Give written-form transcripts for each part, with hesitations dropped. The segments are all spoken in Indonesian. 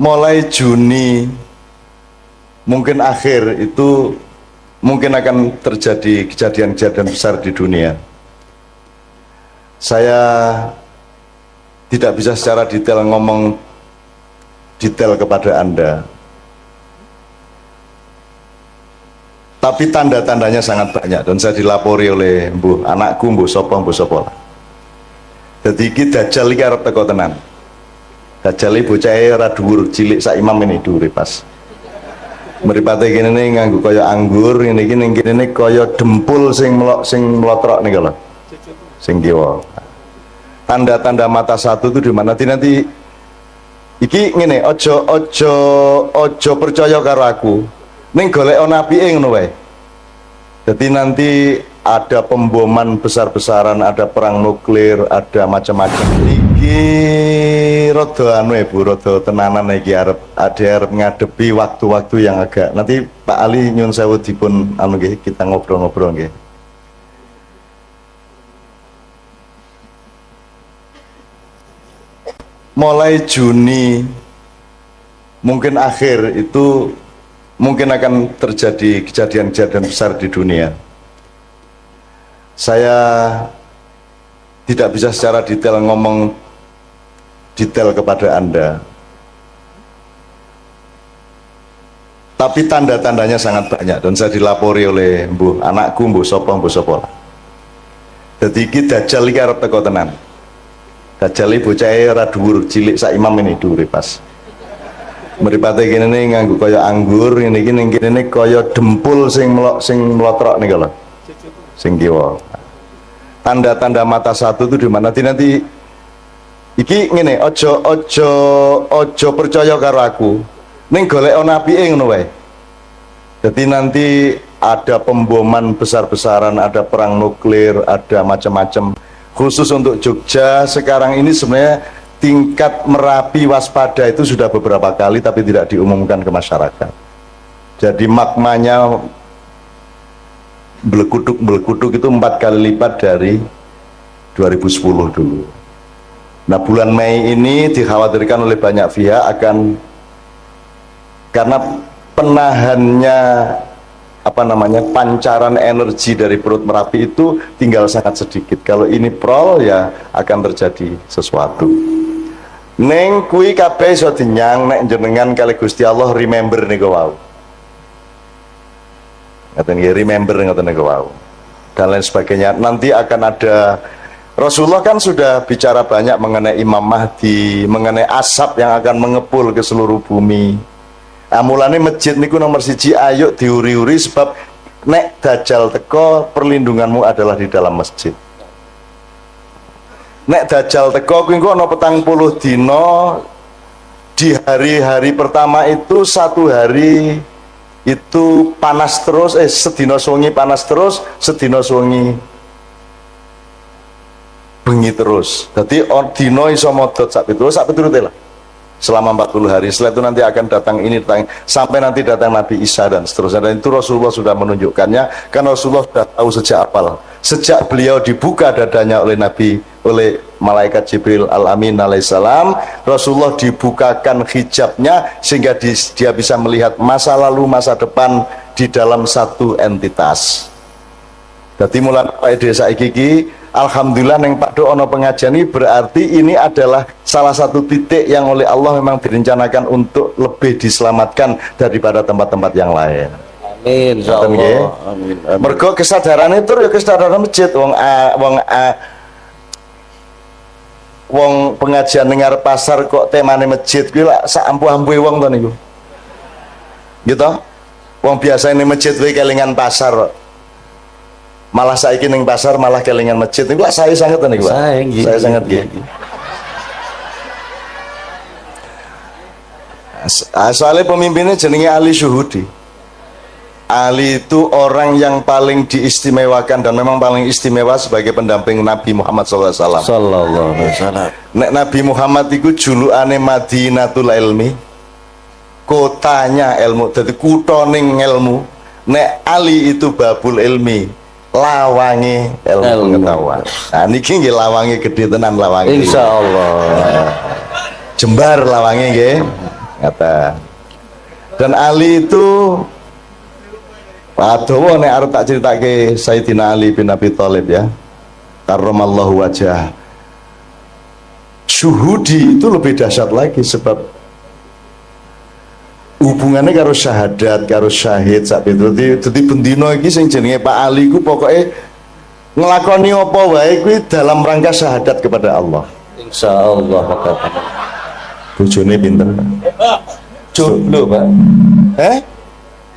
mulai Juni mungkin akhir itu mungkin akan terjadi kejadian-kejadian besar di dunia. Saya tidak bisa secara detail ngomong detail kepada Anda, tapi tanda-tandanya sangat banyak dan saya dilapori oleh anakku mbuh sapa. Jadi iki dajjal iki arep teko tenan. Dajjal iki bocahe ora dhuwur, cilik sak imam ini dhuwure pas. Mripate kene nganggo kaya anggur, ngene iki ning kene kaya dempul sing mlotrok niku lho. Sing kiwa. Tanda-tanda mata satu itu di mana? Nanti iki ngene, ojo percaya karo aku. Ning golek napike ngono wae. Jadi nanti ada pemboman besar-besaran, ada perang nuklir, ada macam-macam. Iki rada anu Bu, rada tenanan iki arep ngadepi waktu-waktu yang agak. Nanti Pak Ali nyun sewu dipun anu nggih, kita ngobrol-ngobrol nggih. Mulai Juni mungkin akhir itu mungkin akan terjadi kejadian-kejadian besar di dunia. Saya tidak bisa secara detail ngomong detail kepada Anda, tapi tanda-tandanya sangat banyak dan saya dilapori oleh anakku mbuh sapa. Jadi iki dajjal iki arep teko tenan. Dajjal iki bocahe ora dhuwur, cilik sak imam ini dhuwure pas. Mripate kene nganggo kaya anggur, ngene iki ning kene kaya dempul sing mlotrok niku lho. Sing kiwa. Tanda-tanda mata satu itu di mana? Nanti iki ngene, ojo percaya karo aku. Ning golek napike ngono wae. Jadi nanti ada pemboman besar-besaran, ada perang nuklir, ada macam-macam. Khusus untuk Jogja sekarang ini sebenarnya tingkat Merapi waspada itu sudah beberapa kali tapi tidak diumumkan ke masyarakat. Jadi magmanya belekutuk itu 4 kali lipat dari 2010 dulu. Nah bulan Mei ini dikhawatirkan oleh banyak pihak akan, karena penahannya pancaran energi dari perut Merapi itu tinggal sangat sedikit. Kalau ini prol ya akan terjadi sesuatu. Neng kui kabeh iso dinyang nek jenengan kali Gusti Allah remember niku wau. Ngaten nggih, remember ngaten niku wau. Dan lain sebagainya. Nanti akan ada, Rasulullah kan sudah bicara banyak mengenai Imam Mahdi, mengenai asap yang akan mengepul ke seluruh bumi. Mulane masjid niku nomor 1, ayo diuri-uri sebab nek dajjal teko perlindunganmu adalah di dalam masjid. Nek dajjal teko kuwi engko ana 40 dina, di hari-hari pertama itu 1 hari itu panas terus, sedina suwengi panas terus, sedina suwengi bengi terus. Dadi dina iso modot sak piturute lah. Selama 40 hari. Setelah itu nanti akan datang ini, sampai nanti datang Nabi Isa dan seterusnya. Dan itu Rasulullah sudah menunjukkannya, karena Rasulullah sudah tahu sejak awal. Sejak beliau dibuka dadanya oleh malaikat Jibril Al-Amin alaihissalam, Rasulullah dibukakan hijabnya sehingga dia bisa melihat masa lalu, masa depan di dalam satu entitas. Jadi mulai desa iki, alhamdulillah neng Pak Do ono pengajian ini, berarti ini adalah salah satu titik yang oleh Allah memang direncanakan untuk lebih diselamatkan daripada tempat-tempat yang lain. Amin. Insyaallah. Amin. Mergo kesadaran itu ya kesadaran masjid. Wong pengajian dengar pasar kok temane masjid kuwi lak sak ampuh-ampuhe wong to niku. Gitu. Wong biasa ini masjid kuwi kelingan pasar. Malah saiki ning pasar malah kelingan masjid. Niku lak saya sangat niku, Pak. Saya sangat nggih. Soalnya pemimpinnya jenenge Ali Syuhudi. Ali itu orang yang paling diistimewakan dan memang paling istimewa sebagai pendamping Nabi Muhammad SAW. Nek Nabi Muhammad itu julukane Madinatul Ilmi, kotanya ilmu, jadi kutoning ilmu. Nek Ali itu babul ilmi, lawangi ilmu pengetahuan. Nah niki nggih lawangi gede tenan lawangi. Insyaallah. Jembar lawangi nggih. Ngata. Dan Ali itu adowo nek arep tak critake Sayyidina Ali bin Abi Thalib ya. Karramallahu wajah. Syuhudi itu lebih dahsyat lagi sebab hubungannya karo syahadat, karo syahid sak itu. Dadi bendina iki sing jenenge Pak Ali ku pokoke ngelakoni apa wae kuwi dalam rangka syahadat kepada Allah. Insyaallah maka. Bojone pinter. Jomblo, Pak.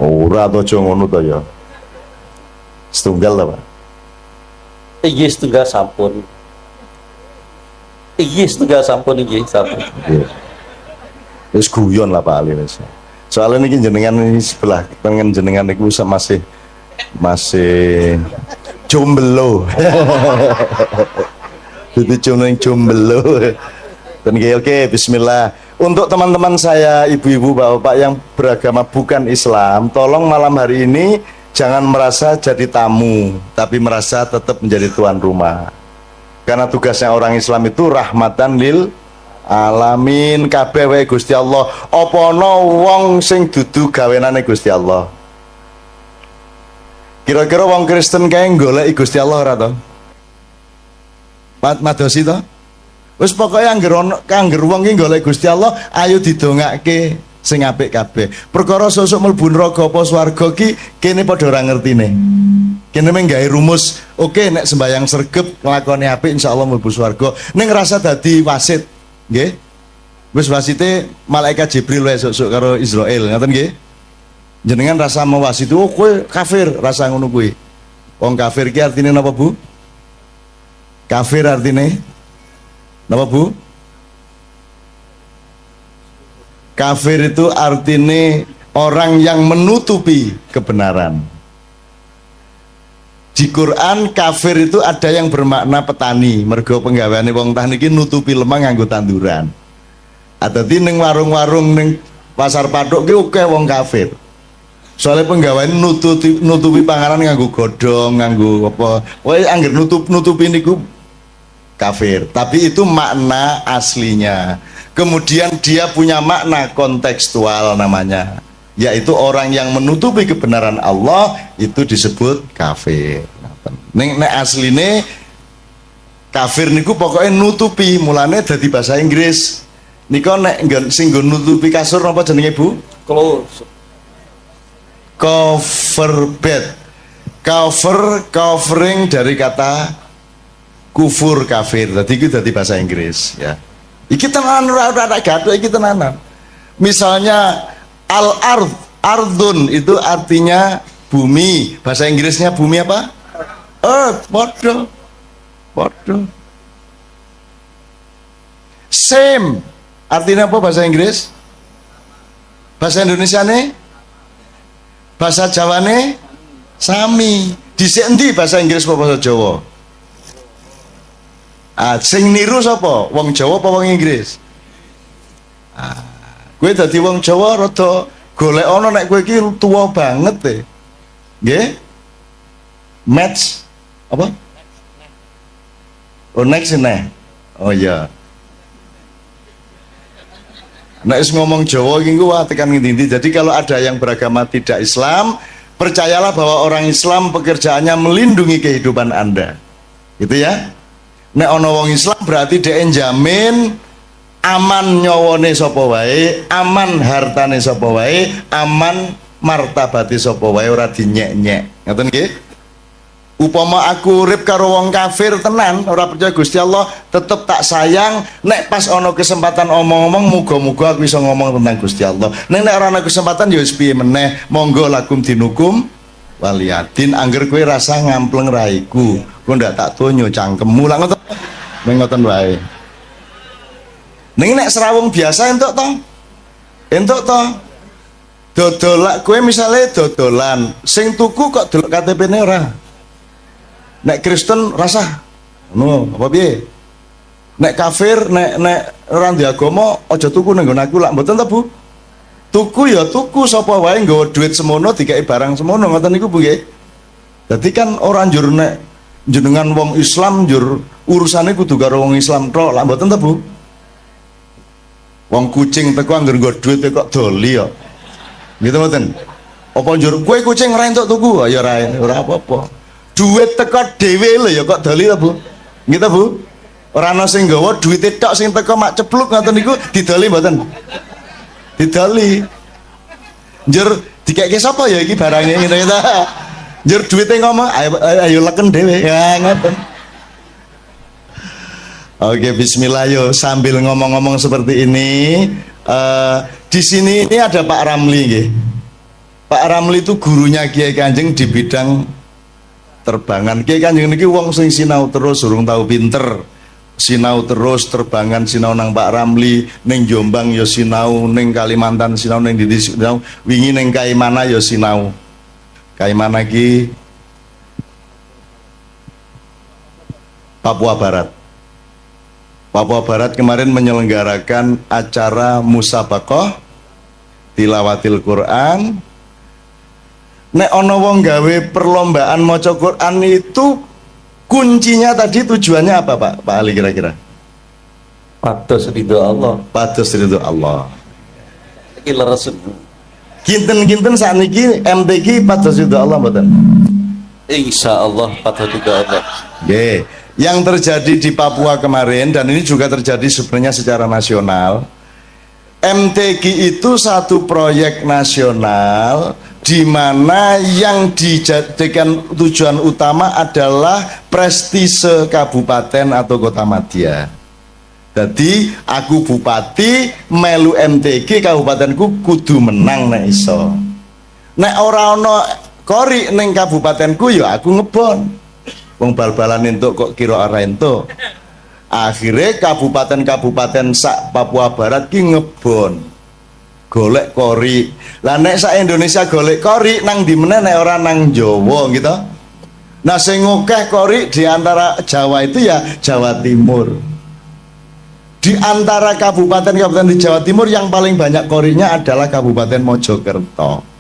Ora to aja ngono to ya. Setunggal ta, Pak? Iya setunggal sampun. Iya setunggal sampun iki sampun. Nggih. Wis guyon lah Pak Ali wis. Soalnya niki jenengan ini sebelah pengen jenengan niku masih jomblo. Jadi jomblo. Dan oke, bismillah. Untuk teman-teman saya, ibu-ibu, bapak-bapak yang beragama bukan Islam, tolong malam hari ini jangan merasa jadi tamu, tapi merasa tetap menjadi tuan rumah. Karena tugasnya orang Islam itu rahmatan lil alamin, kabeh wae Gusti Allah. Apa ana wong sing dudu gawenane Gusti Allah? Kira-kira wong Kristen kae golek Gusti Allah ora to? Madosi to? Wis pokoke angger wong ki golek Gusti Allah, ayo didongake sing apik kabeh. Perkara sesuk mlebu neraka apa swarga ki kene padha ora ngertine. Kene mung gawe rumus, oke nek sembayang sregep nglakoni apik insyaallah mlebu swarga. Ning ngrasa dadi wasit, nggih. Wis wasite malaikat Jibril wae esuk karo Israil, ngoten nggih. Jenengan rasa mewasit, oh kowe kafir, rasa ngono kuwi. Wong kafir ki artine napa, Bu? Kafir artine napa, Bu? Kafir itu artinya orang yang menutupi kebenaran. Di Quran kafir itu ada yang bermakna petani, mergo penggaweane wong tani iki nutupi lemah nganggo tanduran. Adati ning warung-warung ning pasar patok ki akeh wong kafir. Soalnya penggaweane nutupi panganan nganggo godhong, nganggo apa. Wae angger nutupi niku kafir, tapi itu makna aslinya. Kemudian dia punya makna kontekstual namanya, yaitu orang yang menutupi kebenaran Allah itu disebut kafir. Nek asline kafir niku pokoknya nutupi, mulane dadi bahasa Inggris. Nika nek sing nggo nutupi kasur napa jenenge, Bu? Cover bed. Covering dari kata kufur kafir, tadi itu dari bahasa Inggris ya. Iki tenanan ora gaduh iki tenanan. Misalnya ardun itu artinya bumi, bahasa Inggrisnya bumi apa? Earth, podo. Same artinya apa bahasa Inggris? Bahasa Indonesia nih? Bahasa Jawa nih? Sami. Dhisik endi bahasa Inggris apa bahasa Jawa? Sing niru sapa? Wong Jawa apa wong Inggris? Kowe dadi wong Jawa rada golek ana nek kowe iki tuwa banget e. Nggih? Match apa? Oh next neh. Oh iya. Nek wis ngomong Jawa iki ku tekan ngendi-endi. Jadi kalau ada yang beragama tidak Islam, percayalah bahwa orang Islam pekerjaannya melindungi kehidupan Anda. Gitu ya. Nek ana wong Islam berarti dhek njamin aman nyawane sapa wae, aman hartane sapa wae, aman martabate sapa wae, ora dinyek-nyek. Ngoten nggih? Upama aku urip karo wong kafir tenan, ora percaya Gusti Allah, tetep tak sayang. Nek pas ana kesempatan omong-omong, muga-muga aku bisa ngomong tentang Gusti Allah. Nek ora ana kesempatan ya wis piye meneh, monggo lakum dinukum waliyadin. Angger kowe rasa ngampleng raiku, kowe ndak tak tonyo cangkemmu lah ngoten. Ngoten wae. Ning nek serawung biasa entuk to? Entuk to? Dodolan kowe misale dodolan, sing tuku kok delok KTP-ne ora. Nek Kristen rasa ngono, apa piye? Nek kafir, nek ora ndek agama aja tuku ning nggon aku lak mboten ta, Bu? Tuku ya tuku sapa wae nggawa duit semono dikai barang semono ngoten niku Bu nggih. Dadi kan ora njur nek jenengan wong Islam njur urusane kudu karo wong Islam tok, lak mboten ta, Bu? Wong kucing teko anggar nggo duit kok doli kok. Gitu mboten. Apa njur kowe kucing ora entuk tuku? Ya ora apa-apa. Duit teko dhewe lho ya kok doli ta, Bu? Gitu, Bu? Ora ana sing nggawa duwite tok sing teko mak cepluk ngoten niku didoli mboten? Didoli. Njur dikeke sapa ya iki barange ngene ta? Njur duwite ngomong ayo leken dhewe. Ya ngoten. Oke, bismillah yo sambil ngomong-ngomong seperti ini di sini ini ada Pak Ramli nggih. Pak Ramli itu gurunya Kiai Kanjeng di bidang terbangan. Kiai Kanjeng niki wong sing sinau terus urung tahu pinter. Sinau terus terbangan sinau nang Pak Ramli, ning Jombang ya sinau, ning Kalimantan sinau, ning ndi sinau, wingi ning Kaimana ya sinau. Kaimana ki Papua Barat. Papua Barat kemarin menyelenggarakan acara musabaqah tilawatil Quran. Nek ono wong gawe perlombaan maca Quran itu kuncinya tadi tujuannya apa Pak Ali kira-kira? Pados ridho Allah. Pados ridho Allah. Iki leres. Kinten-kinten sakniki MTQ pados ridho Allah mboten? Insyaallah pados ridho Allah. Nggih. Yang terjadi di Papua kemarin dan ini juga terjadi sebenarnya secara nasional. MTQ itu satu proyek nasional di mana yang dijadikan tujuan utama adalah prestise kabupaten atau kota madya. Jadi aku bupati melu MTQ kabupatenku kudu menang nek iso. Nek ora ana kori ning kabupatenku ya aku ngebon. Wong bal-balan entuk kok kira ora entuk. Akhirnya kabupaten-kabupaten sak Papua Barat ki ngebon golek kori. Lah nek sak Indonesia golek kori nang di meneh nek ora nang Jawa gitu. Nah sing akeh kori di antara Jawa itu ya Jawa Timur. Di antara kabupaten-kabupaten di Jawa Timur yang paling banyak korinya adalah Kabupaten Mojokerto.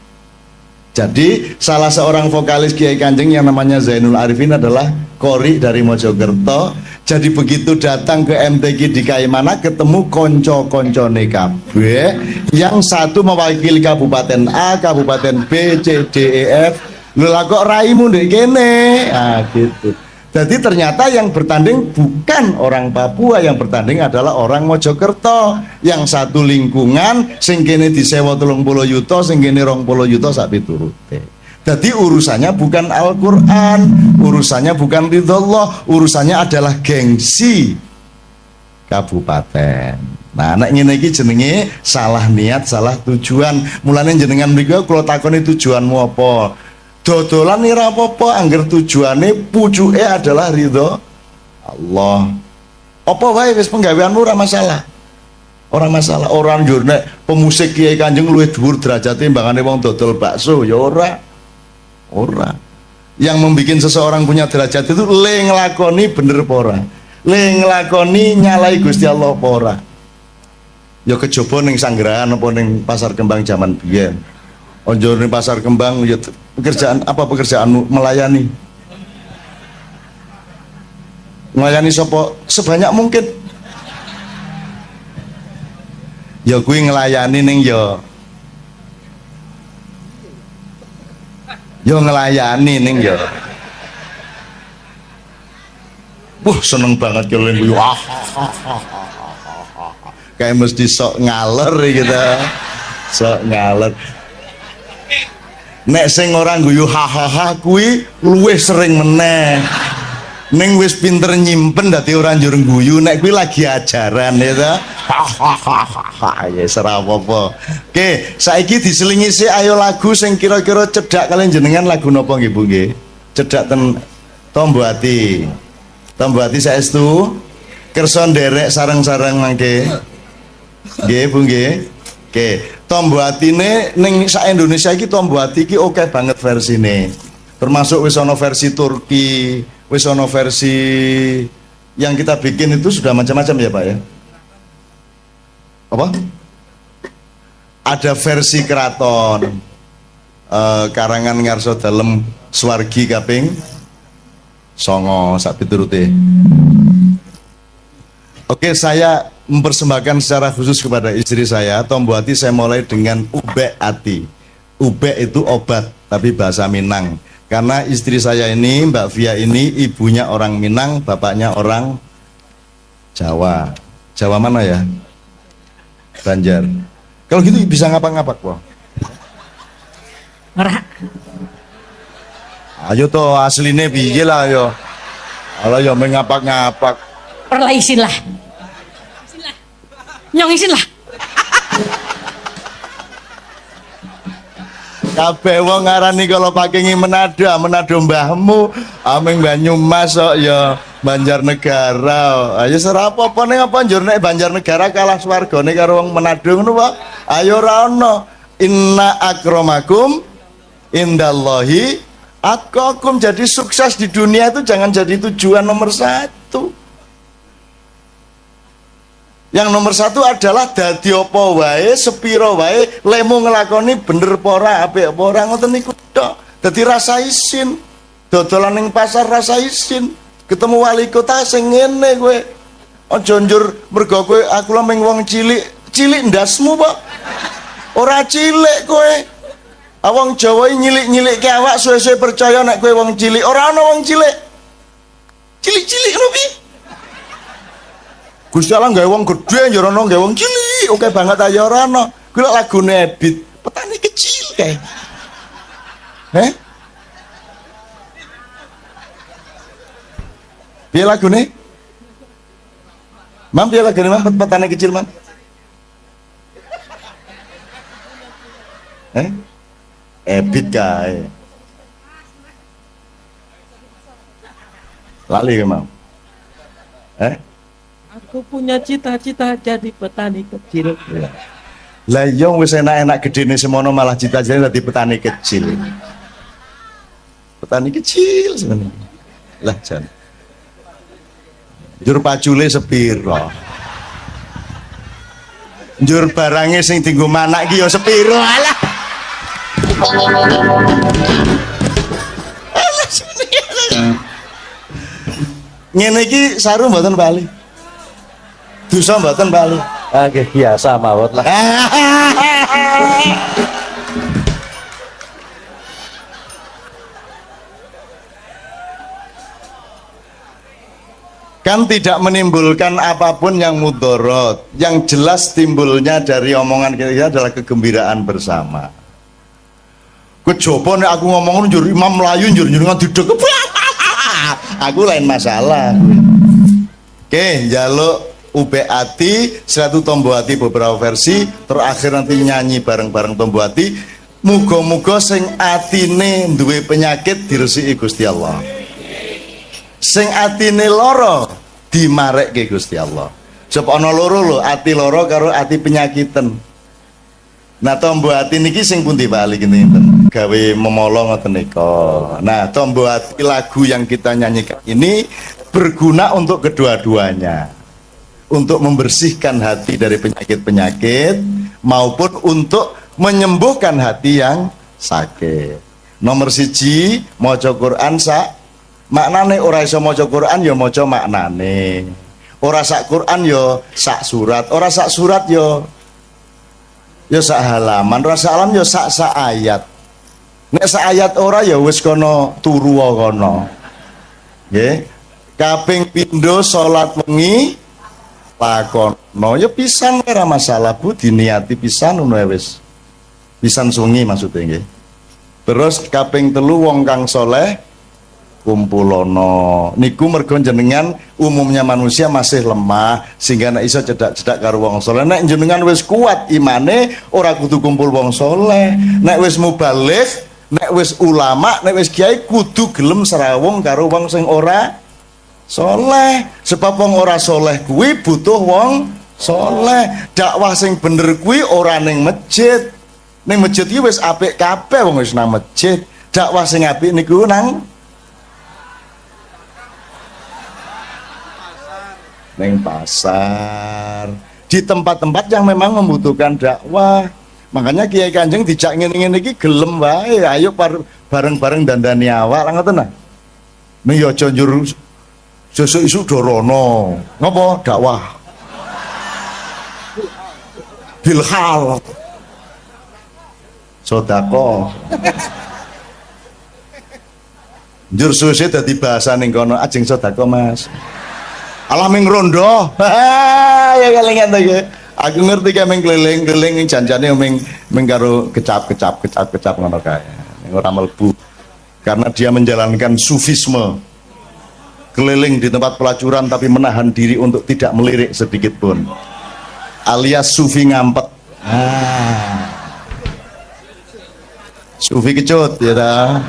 Jadi salah seorang vokalis Kiai Kanjeng yang namanya Zainul Arifin adalah kori dari Mojokerto. Jadi begitu datang ke MTQ di Kaimana ketemu konco-koncone kabeh, yang satu mewakili Kabupaten A, Kabupaten B, C, D, E, F. Lho lah kok raimu ndek kene? Ah gitu. Jadi ternyata yang bertanding bukan orang Papua, yang bertanding adalah orang Mojokerto. Yang satu lingkungan, sing kene disewa 30 yuta, sing kene 20 yuta sak piturute. Jadi urusannya bukan Al-Quran, urusannya bukan ridhollah, urusannya adalah gengsi kabupaten. Nah, nek ngene iki jenenge salah niat, salah tujuan. Mulane jenengan mriku kula takoni tujuanmu apa? Dodolan ora apa-apa angger tujuane pucuke adalah ridho Allah. Apa wae wis penggaweanmu ora masalah. Ora masalah. Orang njur nek pemusik Kiai Kanjeng luwih dhuwur derajate timbangane wong dodol bakso ya ora. Ora. Yang membuat seseorang punya derajat itu le nglakoni bener apa ora. Le nglakoni nyalai Gusti Allah apa ora. Ya kejaba ning Sanggerahan apa ning Pasar Kembang zaman biyen. Onjor ning Pasar Kembang ya pekerjaan apa pekerjaanmu? Melayani. Melayani sapa? Sebanyak mungkin. Ya kuwi nglayani ning ya nglayani ning ya. Seneng banget kalau yang guyu. Kayak mesti sok ngaler gitu. Sok ngaler. Nek sing orang guyu hahaha kuwi luwih sering meneh. Ning wis pinter nyimpen dadi ora njur guyu, nek kuwi lagi ajaran ya ta. Hahaha ya ora apa-apa. Oke, saiki diselingi sih ayo lagu sing kira-kira cedhak kalian jenengan lagu napa nggih Bu nggih? Cedhak ten Tombo Ati. Tombo Ati saestu kersa nderek sareng-sareng mangke. Nggih Bu nggih. Oke, Tombo Atine ning sak Indonesia iki Tombo Ati iki oke banget versine. Termasuk wis ana versi Turki, wis ana versi yang kita bikin itu sudah macam-macam ya Pak ya. Apa? Ada versi keraton karangan ngarso dalem Swargi kaping 9 sak piturute. Oke, saya mempersembahkan secara khusus kepada istri saya, Tombo Ati saya mulai dengan Ubek Ati. Ubek itu obat, tapi bahasa Minang. Karena istri saya ini, Mbak Via ini, ibunya orang Minang, bapaknya orang Jawa. Jawa mana ya? Banjar. Kalau gitu bisa ngapak-ngapak, Wah. Ngerak. Ayo toh aslinya piye lah yo. Kalau yo mengapak-ngapak. Perlah isin lah. Nyong isin lah. Kabeh wong ngarani kalau pakai Manado mbahmu, ameng Banyumas kok ya Banjarnegara. Ayo serapo apa ning apa njur nek Banjarnegara kalah swargane karo wong Manado ngono wae. Ayo ora ono. Inna akramakum indallahi atqakum. Jadi sukses di dunia itu jangan jadi tujuan nomor satu. Yang nomor satu adalah dadi apa wae, sepiro wae, lemu ngelakoni bener pora, apik pora, ngoten niku tok. Dadi rasa isin, dodolan ning pasar rasa isin, ketemu wali kota sing ngene kowe. Aja njur mergo kowe aku lho mung wong cilik ndasmu kok. Ora cilik kowe. Wong Jawa nyilik-nyilikke awak suwe-suwe percaya nek kowe wong cilik, ora ana wong cilik. Cilik-cilik ngono piye? Gusti Allah gawe wong gedhe ya ora gawe wong cilik, oke banget aja ora ana. Kuwi lagune Ebit, petani kecil kae. Piye lagune? Mam piye lagune Mam petani kecil Man? Ebit kae. Lali ke Mam? Aku punya cita-cita jadi petani kecil. Lah iya wis enak-enak gedene semono malah cita-citane dadi petani kecil. Petani kecil sebenarnya. Lah jan. Njur pacule sepiro? Njur barange sing dienggo manak iki ya sepiro? Alah. Ngene iki saru mboten bali. Dosa mboten bali. Nggih biasa mawon lah. Kan tidak menimbulkan apapun yang mudorot. Yang jelas timbulnya dari omongan kita adalah kegembiraan bersama. Kejopo nek aku ngomong njur imam melayu njur ngaduduk. Aku lain masalah. Oke, njaluk Ubek Ati, Satu Tombo Ati beberapa versi, terakhir nanti nyanyi bareng-bareng Tombo Ati. Muga-muga sing atine duwe penyakit diresiki Gusti Allah. Sing atine loro dimarekke Gusti Allah. Sebab ana loro lho, ati loro karo ati penyakiten. Nah, Tombo Ati niki sing pundi bali kinten gawe memolo ngoten nika. Nah, Tombo Ati lagu yang kita nyanyikan ini berguna untuk kedua-duanya. Untuk membersihkan hati dari penyakit-penyakit maupun untuk menyembuhkan hati yang sakit. Nomor siji, maca Quran sak maknane, ora iso maca Quran ya maca maknane. Ora sak Quran ya sak surat, ora sak surat ya sak halaman, ora sak halaman ya sak ayat. Nek sak ayat ora ya wis kono turu kono. Nggih. Kaping pindho salat wengi lakono ya pisan ora masalah Bu, diniati pisan ngono wis. Pisan sungi maksudnya nggih. Terus kaping telu wong kang soleh kumpulono. Niku mergo jenengan umumnya manusia masih lemah sehingga nek iso cedak-cedak karo wong soleh. Nek jenengan wis kuat imane ora kudu kumpul wong soleh. Nek wis mubaligh, nek wis ulama, nek wis kiai kudu gelem serawung karo wong sing ora soleh. Sebab wong ora soleh kuwi butuh wong soleh. Dakwah sing bener kuwi ora ning masjid. Ning masjid iki wis apik kabeh wong wis nang masjid. Dakwah sing apik niku nang pasar, di tempat-tempat yang memang membutuhkan dakwah. Makanya Kiai Kanjeng dijak ngene-ngene iki gelem wae. Ayo bareng-bareng dandani awak ngoten nah. Ning yo aja njur sesuk isuk dorono. Napa dakwah? bilhal sodako njur susi dadi bahasa ning kono ajeng sodako mas alah ming rondo ya kelingan ta ya aku ngerti ka ming keliling-keliling janjane ming karo kecap ngono kae ora mlebu karena dia menjalankan sufisme keliling di tempat pelacuran tapi menahan diri untuk tidak melirik sedikit pun alias sufi ngampet sufi kecut ya dah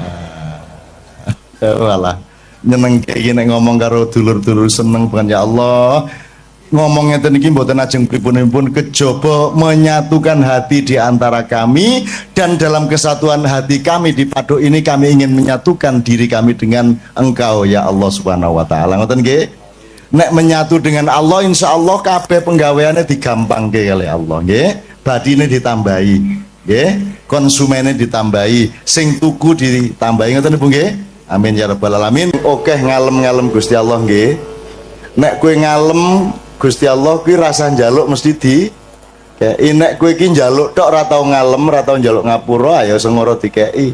walah nyeneng kayak gini ngomong karo dulur-dulur seneng bukan ya Allah ngomongnya tadi mboten ajeng pripun kejaba menyatukan hati di antara kami dan dalam kesatuan hati kami di Paduk ini kami ingin menyatukan diri kami dengan Engkau ya Allah Subhanahu wa taala. Ngoten nggih. Nek menyatu dengan Allah insyaallah kabeh penggaweane digampangke kali Allah nggih. Badine ditambahi nggih, konsumennya ditambahi, sing tuku ditambahi ngoten niku nggih. Amin ya rabbal alamin. Oke ngalem-ngalem Gusti Allah nggih. Nek kowe ngalem Gusti Allah kuwi rasa njaluk mesti di kei nek kowe iki njaluk tok ora tau ngalem ora tau njaluk ngapura ya sengoro dikei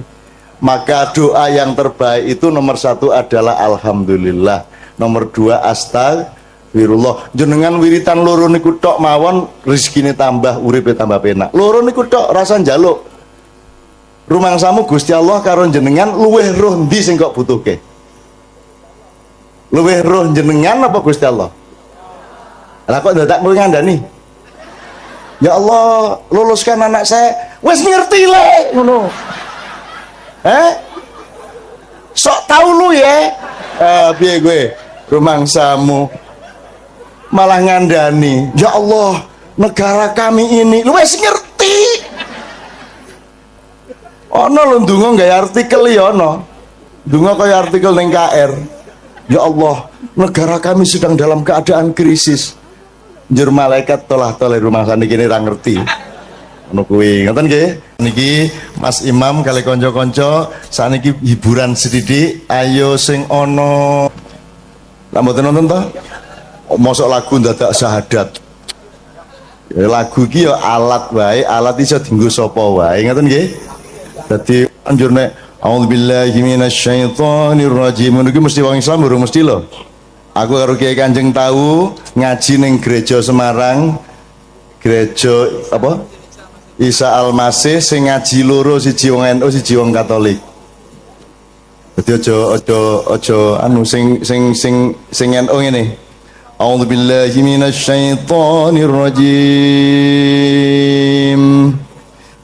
maka doa yang terbaik itu nomor 1 adalah alhamdulillah nomor 2 astagfirullah jenengan wiritan loro niku tok mawon rezekine tambah uripe tambah penak loro niku tok rasa njaluk rumangsamu Gusti Allah karo jenengan luweh roh ndi sing kok butuhke luweh roh jenengan apa Gusti Allah lah kok dadak kowe ngandani ya Allah luluskan anak saya wis ngerti le ngono sok tahu lu ya piye gue rumangsamu malah ngandani ya Allah negara kami ini lu wis ngerti ono lho ndonga gawe artikel ya ono ndonga kaya artikel ning KR ya Allah negara kami sedang dalam keadaan krisis njur malaikat tolah-tolah rumah sana kini ra ngerti ngono kuwi ngoten nggih niki Mas Imam kali kanca-kanca saniki hiburan sedikit ayo sing ana lha mboten nonton to mosok lagu dadak syahadat ya, lagu iki ya alat wae alat iso dienggo sapa wae ngoten nggih dadi anjur nek a'udzubillahi minasyaitonir rajim niki mesti wong Islam urung mesti lho. Aku karo Kiai Kanjeng tahu ngaji ning gereja Semarang, gereja apa? Isa Al-Masih sing ngaji loro siji wong NU siji wong Katolik. Dadi aja anu sing NU ngene. A'udzubillahi minasyaitonir rajim.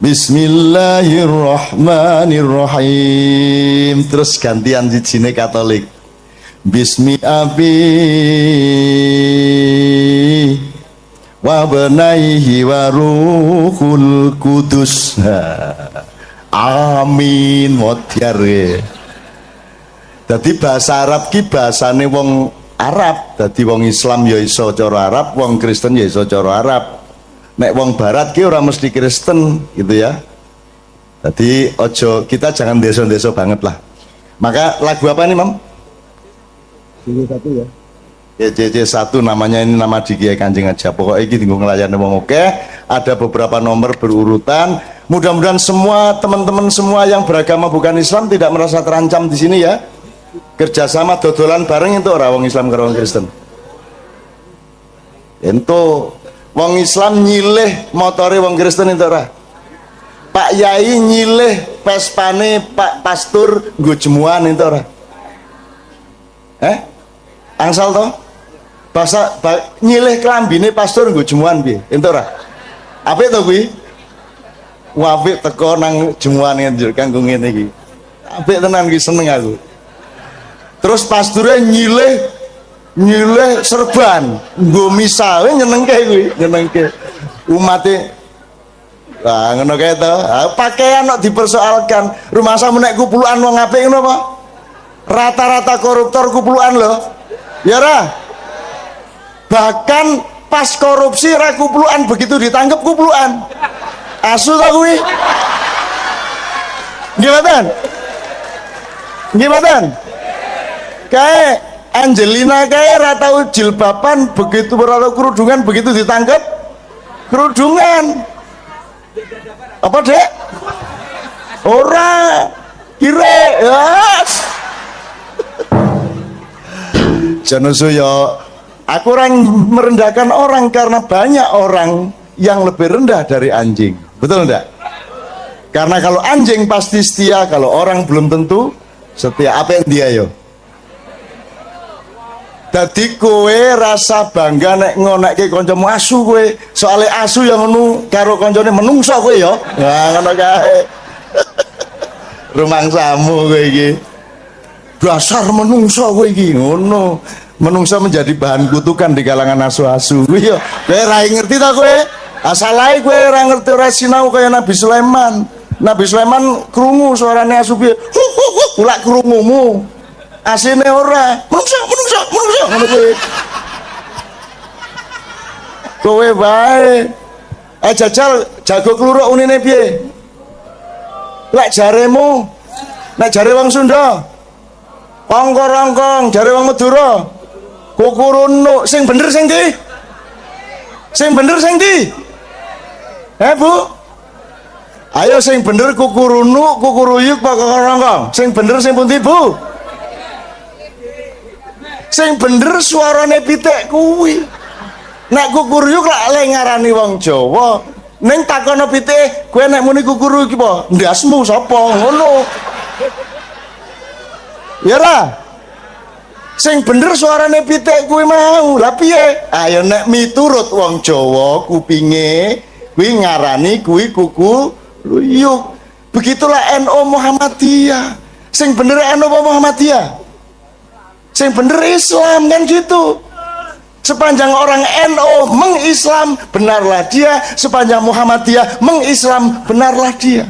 Bismillahirrahmanirrahim. Terus gantian sijine Katolik. Bismi abi wa benaihi wa ruhul kudus amin modyar dadi bahasa Arab ki bahasane wong Arab dadi wong Islam ya iso cara Arab wong Kristen ya iso cara Arab nek wong barat ki ora mesti Kristen gitu ya dadi ojo kita jangan deso-deso banget lah maka lagu apa nih Mam? JJ1 ya. Ya JJ1 namanya ini nama di Kiai Kanjeng aja. Pokoknya ini tinggal ngelayani wong oke. Ada beberapa nomor berurutan. Mudah-mudahan semua teman-teman semua yang beragama bukan Islam tidak merasa terancam di sini ya. Kerjasama dodolan bareng itu orang wong Islam karo wong Kristen. Ento wong Islam nyilih motore wong Kristen itu ora. Pak Yai nyilih pespane Pak Pastur nggo jemuan itu ora. Angsal to nyilih klambine pastor nggo jemuan piye entuk ora apik to kuwi apik teko nang jemuan njur kanggo ngene iki apik tenan iki seneng aku terus pasture nyilih serban nggo misa nyenengke kuwi nyenengke umate lah ngono kae to pakaian kok dipersoalkan rumah samu nek kupulukan wong apik ngono apa rata-rata koruptor kupulukan lho ya ra bahkan pas korupsi ra kuplukan begitu ditangkap kuplukan asu ta kuwi gimana kayak Angelina kayak ra tau jilbaban begitu ora tau kerudungan begitu ditangkap Kerudungan. Apa, Dek? Ora. Kire. Yes. Janusu yo, aku orang merendahkan orang karena banyak orang yang lebih rendah dari anjing. Betul enggak? Karena kalau anjing pasti setia, kalau orang belum tentu setia. Apa yang dia yo? Dadi kowe rasa bangga nek ngonekke kancamu asu kowe. Soale asu yang ngono karo kancane menungso kowe yo. Nah, ngono kae. Rumangsamu kowe iki. Dasar menungso kowe iki ngono. Menungso menjadi bahan kutukan di kalangan asu-asu. Kuwi yo, kowe ra ngerti ta kowe? Asal ae kowe ora ngerti, ora sinau kaya Nabi Sulaiman. Nabi Sulaiman krungu suarane asu piye? Ulak krungumu. Asine ora. Menungso ngono kowe. Kowe bae. Jajal jago kluruk unine piye? Lek jaremu. Nek jare wong Sunda. Ongkor-ongkong, jare wong Madura. Kukurunu, sing bener sing ndi? Sing bener sing ndi? Bu? Ayo sing bener kukurunu, kukuruyuk, ongkor-ongkong. Sing bener sing pundi, Bu? Sing bener suarane pitik kuwi. Nek kukuruyuk lak ngarani wong Jawa. Ning takono pitik, kowe nek muni kukuruyuk iki apa? Ndasmu sapa? Ngono. Ya lah. Sing bener suarane pitik kuwi mau. Lah piye? Ayo nek miturut wong Jawa kupinge kuwi ngarani kuwi kuku luyuk. Begitulah NU Muhammadiyah. Sing bener NU Muhammadiyah. Sing bener Islam kan gitu. Sepanjang orang NU mengislam, benarlah dia. Sepanjang Muhammadiyah mengislam, benarlah dia.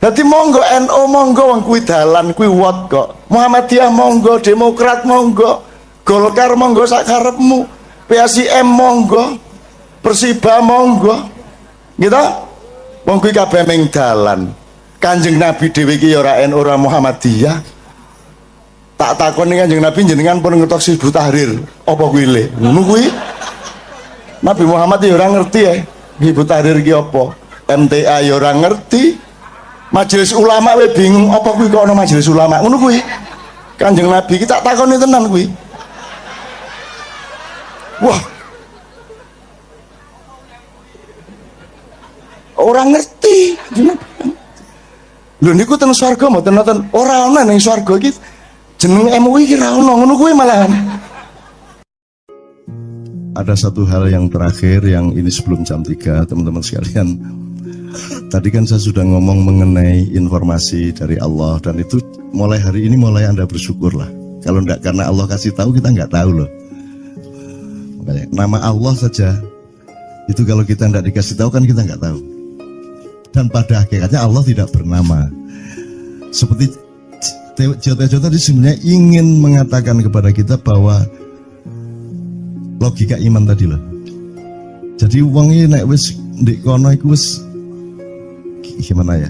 Jadi monggo NU monggo wong kuwi dalan kuwi wot kok. Muhammadiyah monggo, Demokrat monggo, Golkar monggo sak karepmu, PSIM monggo, Persiba monggo. Gitu? Wong kuwi kabeh ming dalan. Kanjeng Nabi dhewe iki ya ora NU ora Muhammadiyah. Tak takoni Kanjeng Nabi jenengan pun ngertos Hizbut Tahrir. Apa kuwi le? Ngono kuwi. Nabi Muhammad ya ora ngerti ya. Hizbut Tahrir iki apa? MTA ya ora ngerti. Majelis ulama we bingung apa kuwi kok ana majelis ulama ngono kuwi. Kanjeng Nabi iki tak takoni tenan kuwi. Wah. Orang ngerti. Lho niku teng swarga mboten nonton ora ana ning swarga iki jeneng MUI iki ra ono ngono kuwi malahan. Ada satu hal yang terakhir yang ini sebelum jam 3 teman-teman sekalian. Tadi kan saya sudah ngomong mengenai informasi dari Allah dan itu mulai hari ini mulai Anda bersyukurlah. Kalau enggak karena Allah kasih tahu kita enggak tahu loh. Makanya nama Allah saja itu kalau kita enggak dikasih tahu kan kita enggak tahu. Dan pada hakikatnya Allah tidak bernama. Seperti Jota tadi sebenarnya ingin mengatakan kepada kita bahwa logika iman tadi loh. Jadi wong iki nek wis ndek kono iku wis gimana ya?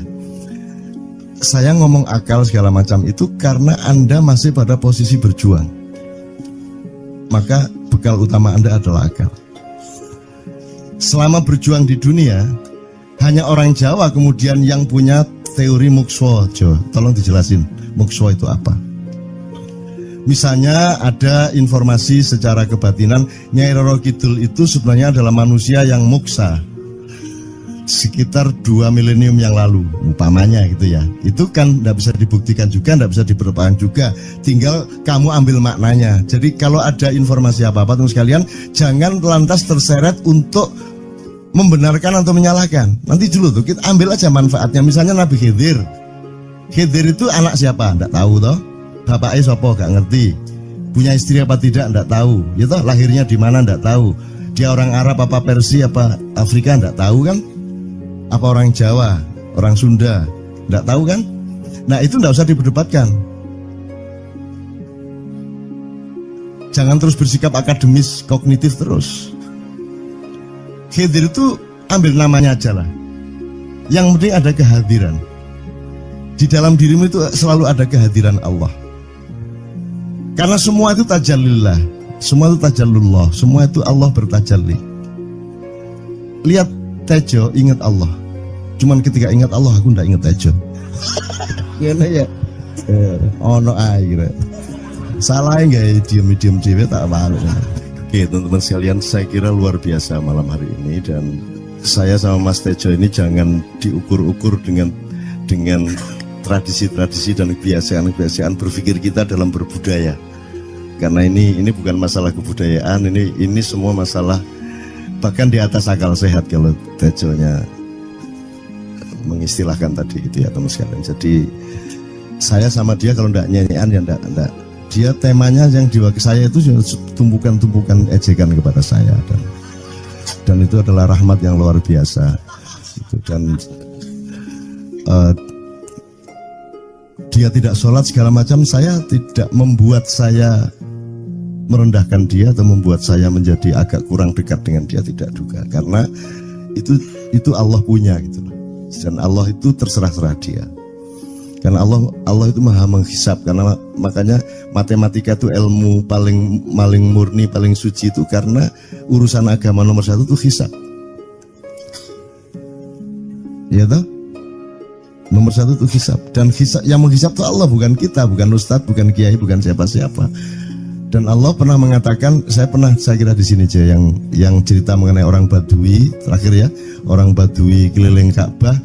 Saya ngomong akal segala macam itu karena Anda masih pada posisi berjuang. Maka bekal utama Anda adalah akal. Selama berjuang di dunia, hanya orang Jawa kemudian yang punya teori mukswa. Tolong dijelasin, mukswa itu apa? Misalnya ada informasi secara kebatinan Nyai Roro Kidul itu sebenarnya adalah manusia yang muksa sekitar 2 milenium yang lalu umpamanya gitu ya. Itu kan tidak bisa dibuktikan juga, tidak bisa diperlukan juga, tinggal kamu ambil maknanya. Jadi kalau ada informasi apa-apa teman sekalian, jangan lantas terseret untuk membenarkan atau menyalahkan. Nanti dulu tuh kita ambil aja manfaatnya. Misalnya Nabi Khidir itu anak siapa? Tidak tahu toh. Bapaknya sopo gak ngerti. Punya istri apa tidak? Tidak tahu. Ya toh, lahirnya di mana? Tidak tahu. Dia orang Arab apa Persia apa Afrika? Tidak tahu kan? Apa orang Jawa, orang Sunda? Tidak tahu kan? Nah itu tidak usah diperdebatkan. Jangan terus bersikap akademis, kognitif terus. Khidir itu ambil namanya aja lah. Yang penting ada kehadiran. Di dalam dirimu itu selalu ada kehadiran Allah. Karena semua itu tajallillah, semua itu tajallullah, semua itu Allah bertajalli. lihat Tejo ingat Allah. Cuman ketika ingat Allah aku ndak ingat Tejo. Gimana ya? Ono air. Salah enggak ya diem-diem cewek tak malu. Oke teman-teman sekalian, saya kira luar biasa malam hari ini, dan saya sama Mas Tejo ini jangan diukur-ukur dengan tradisi-tradisi dan kebiasaan-kebiasaan berpikir kita dalam berbudaya. Karena ini bukan masalah kebudayaan, ini semua masalah bahkan di atas akal sehat kalau Tejonya mengistilahkan tadi itu ya teman sekalian. Jadi saya sama dia kalau ndak nyanyian ya ndak. Dia temanya yang diwakili saya itu tumpukan-tumpukan ejekan kepada saya, dan itu adalah rahmat yang luar biasa. Dan dia tidak sholat segala macam, saya tidak membuat saya merendahkan dia atau membuat saya menjadi agak kurang dekat dengan dia, tidak juga, karena itu Allah punya gitu loh. Dan Allah itu terserah-serah dia. Karena Allah itu maha menghisap, karena makanya matematika itu ilmu paling murni, paling suci itu karena urusan agama nomor satu itu hisap. Ya toh? Nomor satu itu hisap, dan hisap, yang menghisap itu Allah, bukan kita, bukan ustadz, bukan kiai, bukan siapa-siapa. Dan Allah pernah mengatakan, saya kira di sini aja yang cerita mengenai orang Badui terakhir ya, orang Badui keliling Ka'bah.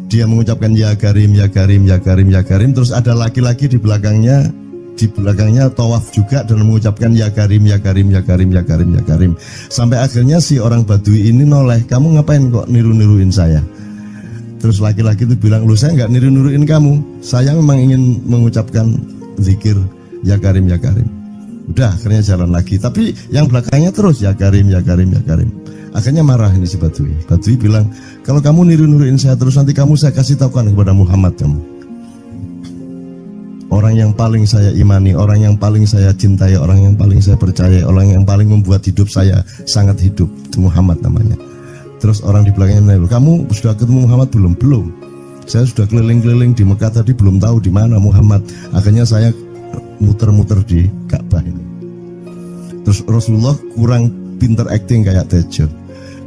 Dia mengucapkan ya Karim, ya Karim, ya Karim, ya Karim. Terus ada laki-laki di belakangnya tawaf juga dan mengucapkan ya Karim, ya Karim, ya Karim, ya Karim, ya Karim. Sampai akhirnya si orang Badui ini noleh, kamu ngapain kok niru-niruin saya? Terus laki-laki itu bilang, lu saya nggak niru-niruin kamu, saya memang ingin mengucapkan zikir ya Karim, ya Karim. Udah akhirnya jalan lagi, tapi yang belakangnya terus ya Karim, ya Karim, ya Karim. Akhirnya marah ini si Badui. Badui bilang, kalau kamu niru-niruin saya terus, nanti saya kasih tahukan kepada Muhammad kamu. Orang yang paling saya imani, orang yang paling saya cintai, orang yang paling saya percaya, orang yang paling membuat hidup saya sangat hidup, itu Muhammad namanya. Terus orang di belakangnya nanya, kamu sudah ketemu Muhammad belum? Belum. Saya sudah keliling-keliling di Mekah tadi, belum tahu di mana Muhammad. Akhirnya saya muter-muter di Ka'bah ini. Terus Rasulullah kurang pinter acting kayak Tejo.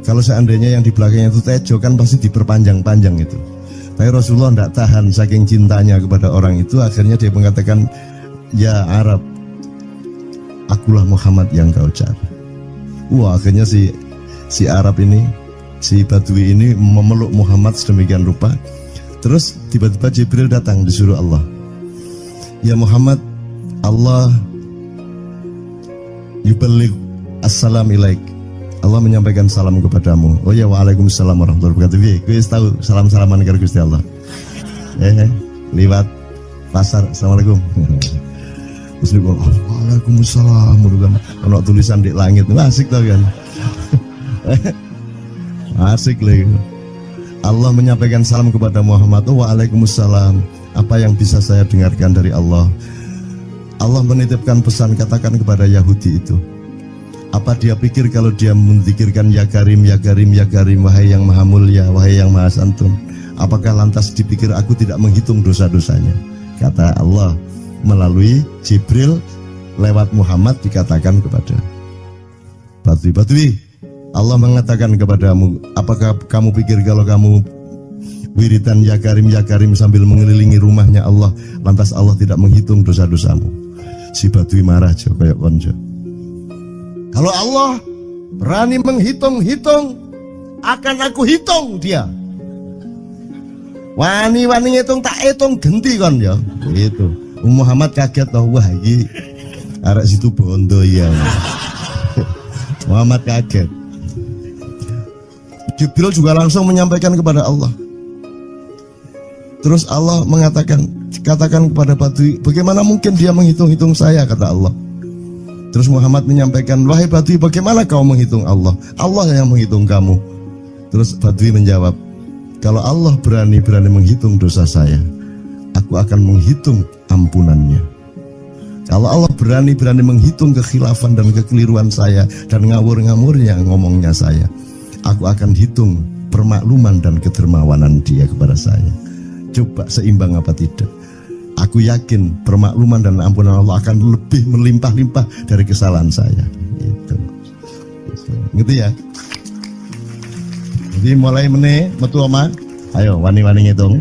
Kalau seandainya yang di belakangnya itu Tejo kan pasti diperpanjang-panjang itu. Tapi Rasulullah tidak tahan saking cintanya kepada orang itu, akhirnya dia mengatakan, ya Arab, akulah Muhammad yang kau cari. Wah, akhirnya si Arab ini, si Badui ini memeluk Muhammad sedemikian rupa. Terus tiba-tiba Jibril datang disuruh Allah. Ya Muhammad, Allah yuballigh assalam ilaik. Allah menyampaikan salam kepadamu. Oh ya, waalaikumsalam warahmatullahi wabarakatuh. Gue tahu salam-salaman karo Gusti Allah. Liwat pasar, assalamualaikum. Terus dia bilang, waalaikumsalam. Ono tulisan di langit, asik tau kan? Asik lagi. Allah menyampaikan salam kepada Muhammad. Oh, waalaikumsalam. Apa yang bisa saya dengarkan dari Allah? Allah menitipkan pesan, katakan kepada Yahudi itu. Apa dia pikir kalau dia menzikirkan ya Karim, ya Karim, ya Karim, wahai yang maha mulia, wahai yang maha santun, apakah lantas dipikir aku tidak menghitung dosa-dosanya? Kata Allah melalui Jibril lewat Muhammad dikatakan kepada Badui, Allah mengatakan kepadamu, apakah kamu pikir kalau kamu wiridan ya Karim sambil mengelilingi rumahnya Allah, lantas Allah tidak menghitung dosa-dosamu? Si Badui marah jo kayak konjo. Kalau Allah berani menghitung-hitung, akan aku hitung dia. Wani-wani hitung tak hitung genti kon ya. Gitu. Muhammad kaget toh, wah iki arek situ bondo ya. Muhammad kaget. Jibril juga langsung menyampaikan kepada Allah. Terus Allah mengatakan, katakan kepada Badui, bagaimana mungkin dia menghitung-hitung saya, kata Allah. Terus Muhammad menyampaikan, wahai Badui, bagaimana kau menghitung Allah? Allah yang menghitung kamu. Terus Badui menjawab, kalau Allah berani menghitung dosa saya, aku akan menghitung ampunannya. Kalau Allah berani menghitung kekhilafan dan kekeliruan saya dan ngawur-ngawurnya ngomongnya saya, aku akan hitung permakluman dan kedermawanan dia kepada saya. Coba seimbang apa tidak? Aku yakin permakluman dan ampunan Allah akan lebih melimpah-limpah dari kesalahan saya. Gitu ya. Jadi mulai meneh metu omah, ayo wani-wani ngitung.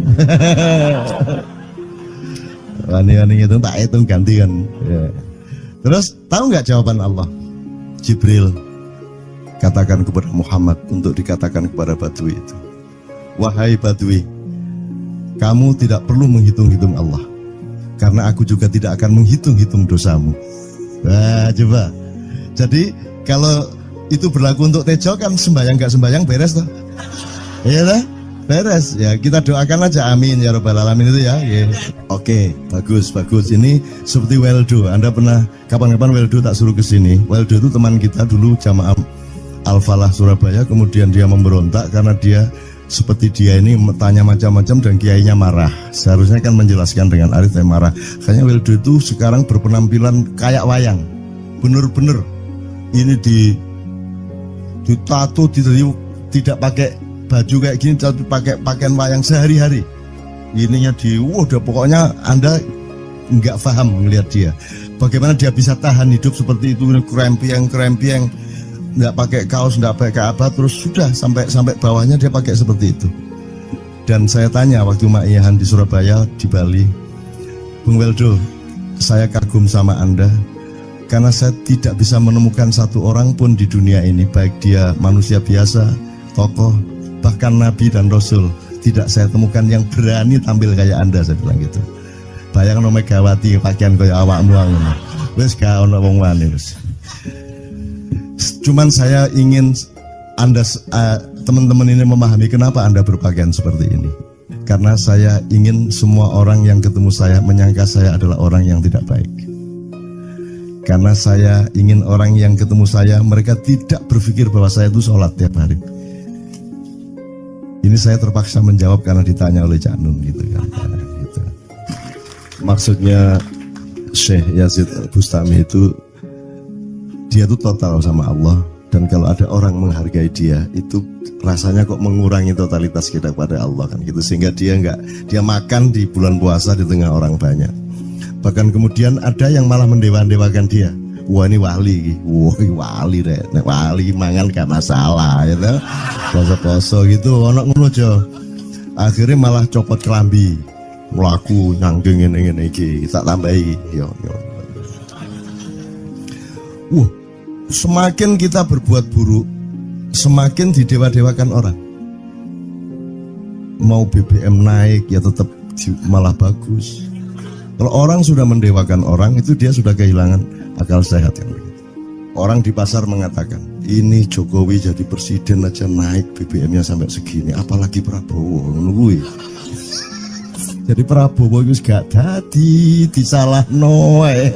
Wani-wani ngitung tak hitung gantian. Ya. Terus tahu nggak jawaban Allah? Jibril katakan kepada Muhammad untuk dikatakan kepada Badui itu, wahai Badui, kamu tidak perlu menghitung-hitung Allah, karena aku juga tidak akan menghitung-hitung dosamu. Nah, coba. Jadi kalau itu berlaku untuk Tejo kan sembahyang gak sembahyang beres toh? Iya toh? Beres. Ya kita doakan aja amin ya rabbal alamin itu ya. Yeah. Oke, bagus. Ini seperti Weldo. Anda pernah kapan-kapan Weldo tak suruh ke sini. Weldo itu teman kita dulu jamaah Al-Falah Surabaya, kemudian dia memberontak karena dia seperti dia ini tanya macam-macam dan kiainya marah. Seharusnya kan menjelaskan dengan arif tapi marah. Kayaknya Weldo itu sekarang berpenampilan kayak wayang. Bener-bener ini ditato, tidak pakai baju kayak gini, tapi pakai pakaian wayang sehari-hari. Ininya udah pokoknya Anda nggak paham melihat dia. Bagaimana dia bisa tahan hidup seperti itu, krempieng, nggak pakai kaos, nggak pakai apa, terus sudah sampai bawahnya dia pakai seperti itu. Dan saya tanya waktu Ma'iyahan di Surabaya, di Bali, Bung Weldo, saya kagum sama Anda karena saya tidak bisa menemukan satu orang pun di dunia ini, baik dia manusia biasa, tokoh, bahkan Nabi dan Rasul, tidak saya temukan yang berani tampil kayak Anda, saya bilang gitu. Bayangkan Megawati pakaian kayak awakmu ngono. Wis gak ono wong wani wis. Cuman saya ingin Anda teman-teman ini memahami kenapa Anda berpakaian seperti ini. Karena saya ingin semua orang yang ketemu saya menyangka saya adalah orang yang tidak baik. Karena saya ingin orang yang ketemu saya, mereka tidak berpikir bahwa saya itu sholat tiap hari. Ini saya terpaksa menjawab karena ditanya oleh Cak Nun gitu kan. Gitu. Maksudnya Syekh Yazid Bustami itu, dia itu total sama Allah. Dan kalau ada orang menghargai dia, itu rasanya kok mengurangi totalitas kita kepada Allah kan gitu. Sehingga dia makan di bulan puasa di tengah orang banyak. Bahkan kemudian ada yang malah mendewa-dewakan dia. Wah ini wali, wali deh, wali mangan gak masalah, ya gitu. Poso-poso gitu, anak ngono aja. Akhirnya malah copot kelambi, melaku nyanggeng ini tak tambahi, yo. Semakin kita berbuat buruk, semakin didewa-dewakan orang. Mau BBM naik ya tetap malah bagus. Kalau orang sudah mendewakan orang, itu dia sudah kehilangan akal sehat kan. Orang di pasar mengatakan, ini Jokowi jadi presiden aja naik BBM-nya sampai segini, apalagi Prabowo nungguin. Jadi Prabowo itu gak dadi disalah noe.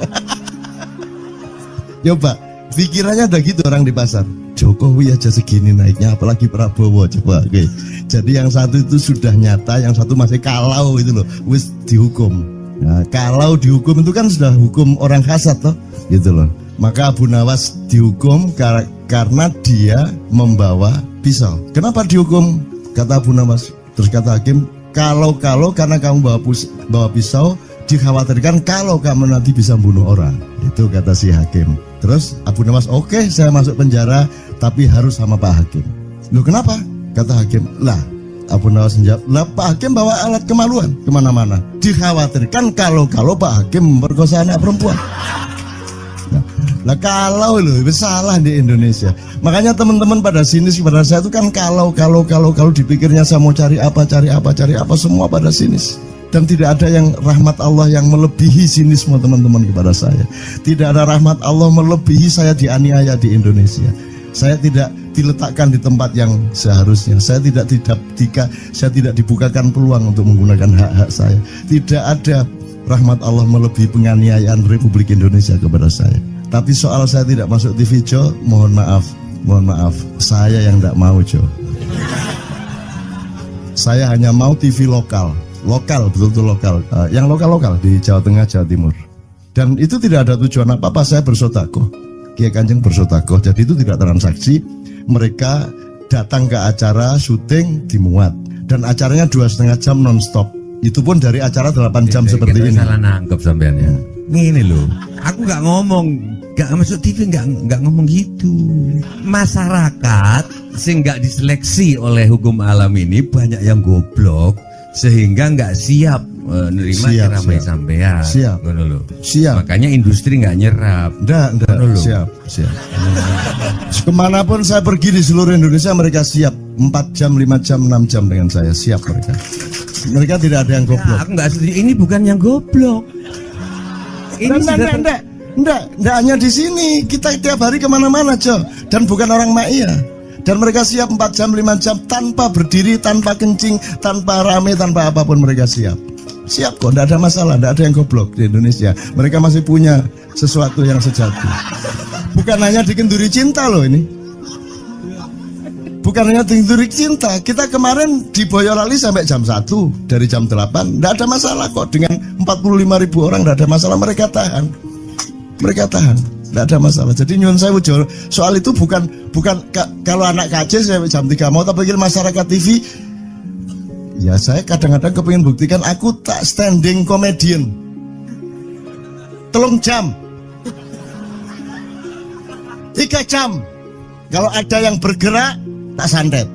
Coba pikirannya ada gitu orang di pasar. Jokowi aja segini naiknya, apalagi Prabowo, coba. Oke. Jadi yang satu itu sudah nyata, yang satu masih kalau itu loh, wis dihukum. Nah, kalau dihukum itu kan sudah hukum orang kasat toh, gitu loh. Maka Abu Nawas dihukum karena dia membawa pisau. Kenapa dihukum? Kata Abu Nawas. Terus kata hakim, kalau karena kamu bawa pisau, dikhawatirkan kalau kamu nanti bisa bunuh orang. Itu kata si hakim. Terus Abu Nawas, oke, saya masuk penjara, tapi harus sama Pak Hakim. Loh kenapa? Kata hakim, lah Abu Nawas menjawab, lah Pak Hakim bawa alat kemaluan kemana-mana. Dikhawatirkan kalau Pak Hakim memperkosa anak perempuan. Nah kalau loh, salah di Indonesia. Makanya teman-teman pada sinis pada saya itu kan kalau dipikirnya saya mau cari apa, semua pada sinis. Dan tidak ada yang rahmat Allah yang melebihi sinisme teman-teman kepada saya. Tidak ada rahmat Allah melebihi saya dianiaya di Indonesia. Saya tidak diletakkan di tempat yang seharusnya. Saya tidak dibukakan peluang untuk menggunakan hak-hak saya. Tidak ada rahmat Allah melebihi penganiayaan Republik Indonesia kepada saya. Tapi soal saya tidak masuk TV Jo, mohon maaf, saya yang tidak mau Jo. Saya hanya mau TV lokal, betul-betul lokal, yang lokal di Jawa Tengah, Jawa Timur. Dan itu tidak ada tujuan apa-apa, saya bersodakoh. Kiai Kanjeng bersodakoh, jadi itu tidak transaksi. Mereka datang ke acara syuting dimuat, dan acaranya 2,5 jam non-stop. Itu pun dari acara 8 jam Saya seperti kira ini. salah nangkep sampean ya. Ngene loh, aku nggak ngomong, nggak masuk TV, nggak ngomong gitu. Masyarakat sing nggak diseleksi oleh hukum alam ini banyak yang goblok sehingga nggak siap nerima Siap, ceramah siap. sampean. Siap. Ngono loh. Siap. Makanya industri nggak nyerap. Enggak, Ngono loh. siap. Kemanapun saya pergi di seluruh Indonesia mereka siap 4 jam, 5 jam, 6 jam dengan saya, siap mereka. Mereka tidak ada yang goblok. Nah, aku nggak setuju. Ini bukan yang goblok. Ini Enggak hanya di sini. Kita tiap hari kemana-mana, Jo. Dan bukan orang Maia. Dan mereka siap 4 jam, 5 jam tanpa berdiri, tanpa kencing, tanpa rame, tanpa apapun mereka siap. Siap kok, enggak ada masalah, enggak ada yang goblok di Indonesia. Mereka masih punya sesuatu yang sejati. Bukan hanya di Kenduri Cinta loh ini. Bukan hanya di Kenduri Cinta. Kita kemarin di Boyolali sampai jam 1, dari jam 8. Enggak ada masalah kok, dengan 45.000 orang enggak ada masalah, mereka tahan. Mereka tahan, tidak ada masalah. Jadi nyuwun sewu soal itu bukan kalau anak KJ sampai jam 3 mau tapi masyarakat TV. Ya saya kadang-kadang kepingin buktikan aku tak standing comedian. 3 jam 3 jam. Kalau ada yang bergerak tak santet.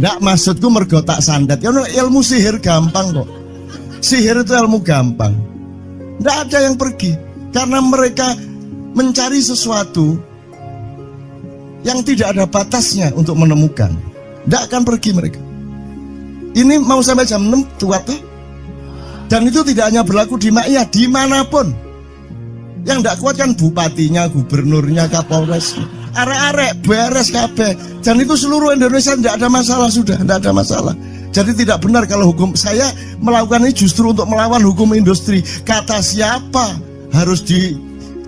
Nggak, maksudku mergo tak santet. Ya ilmu sihir gampang kok. Sihir itu ilmu gampang. Nggak ada yang pergi karena mereka mencari sesuatu yang tidak ada batasnya untuk menemukan. Nggak akan pergi mereka. Ini mau sampai jam 6 kuat tuh. Dan itu tidak hanya berlaku di Maia, dimanapun. Yang nggak kuat kan bupatinya, gubernurnya, kapolres, arek-arek beres kabeh. Dan itu seluruh Indonesia nggak ada masalah sudah, nggak ada masalah. Jadi tidak benar kalau hukum saya melakukan ini justru untuk melawan hukum industri. Kata siapa harus di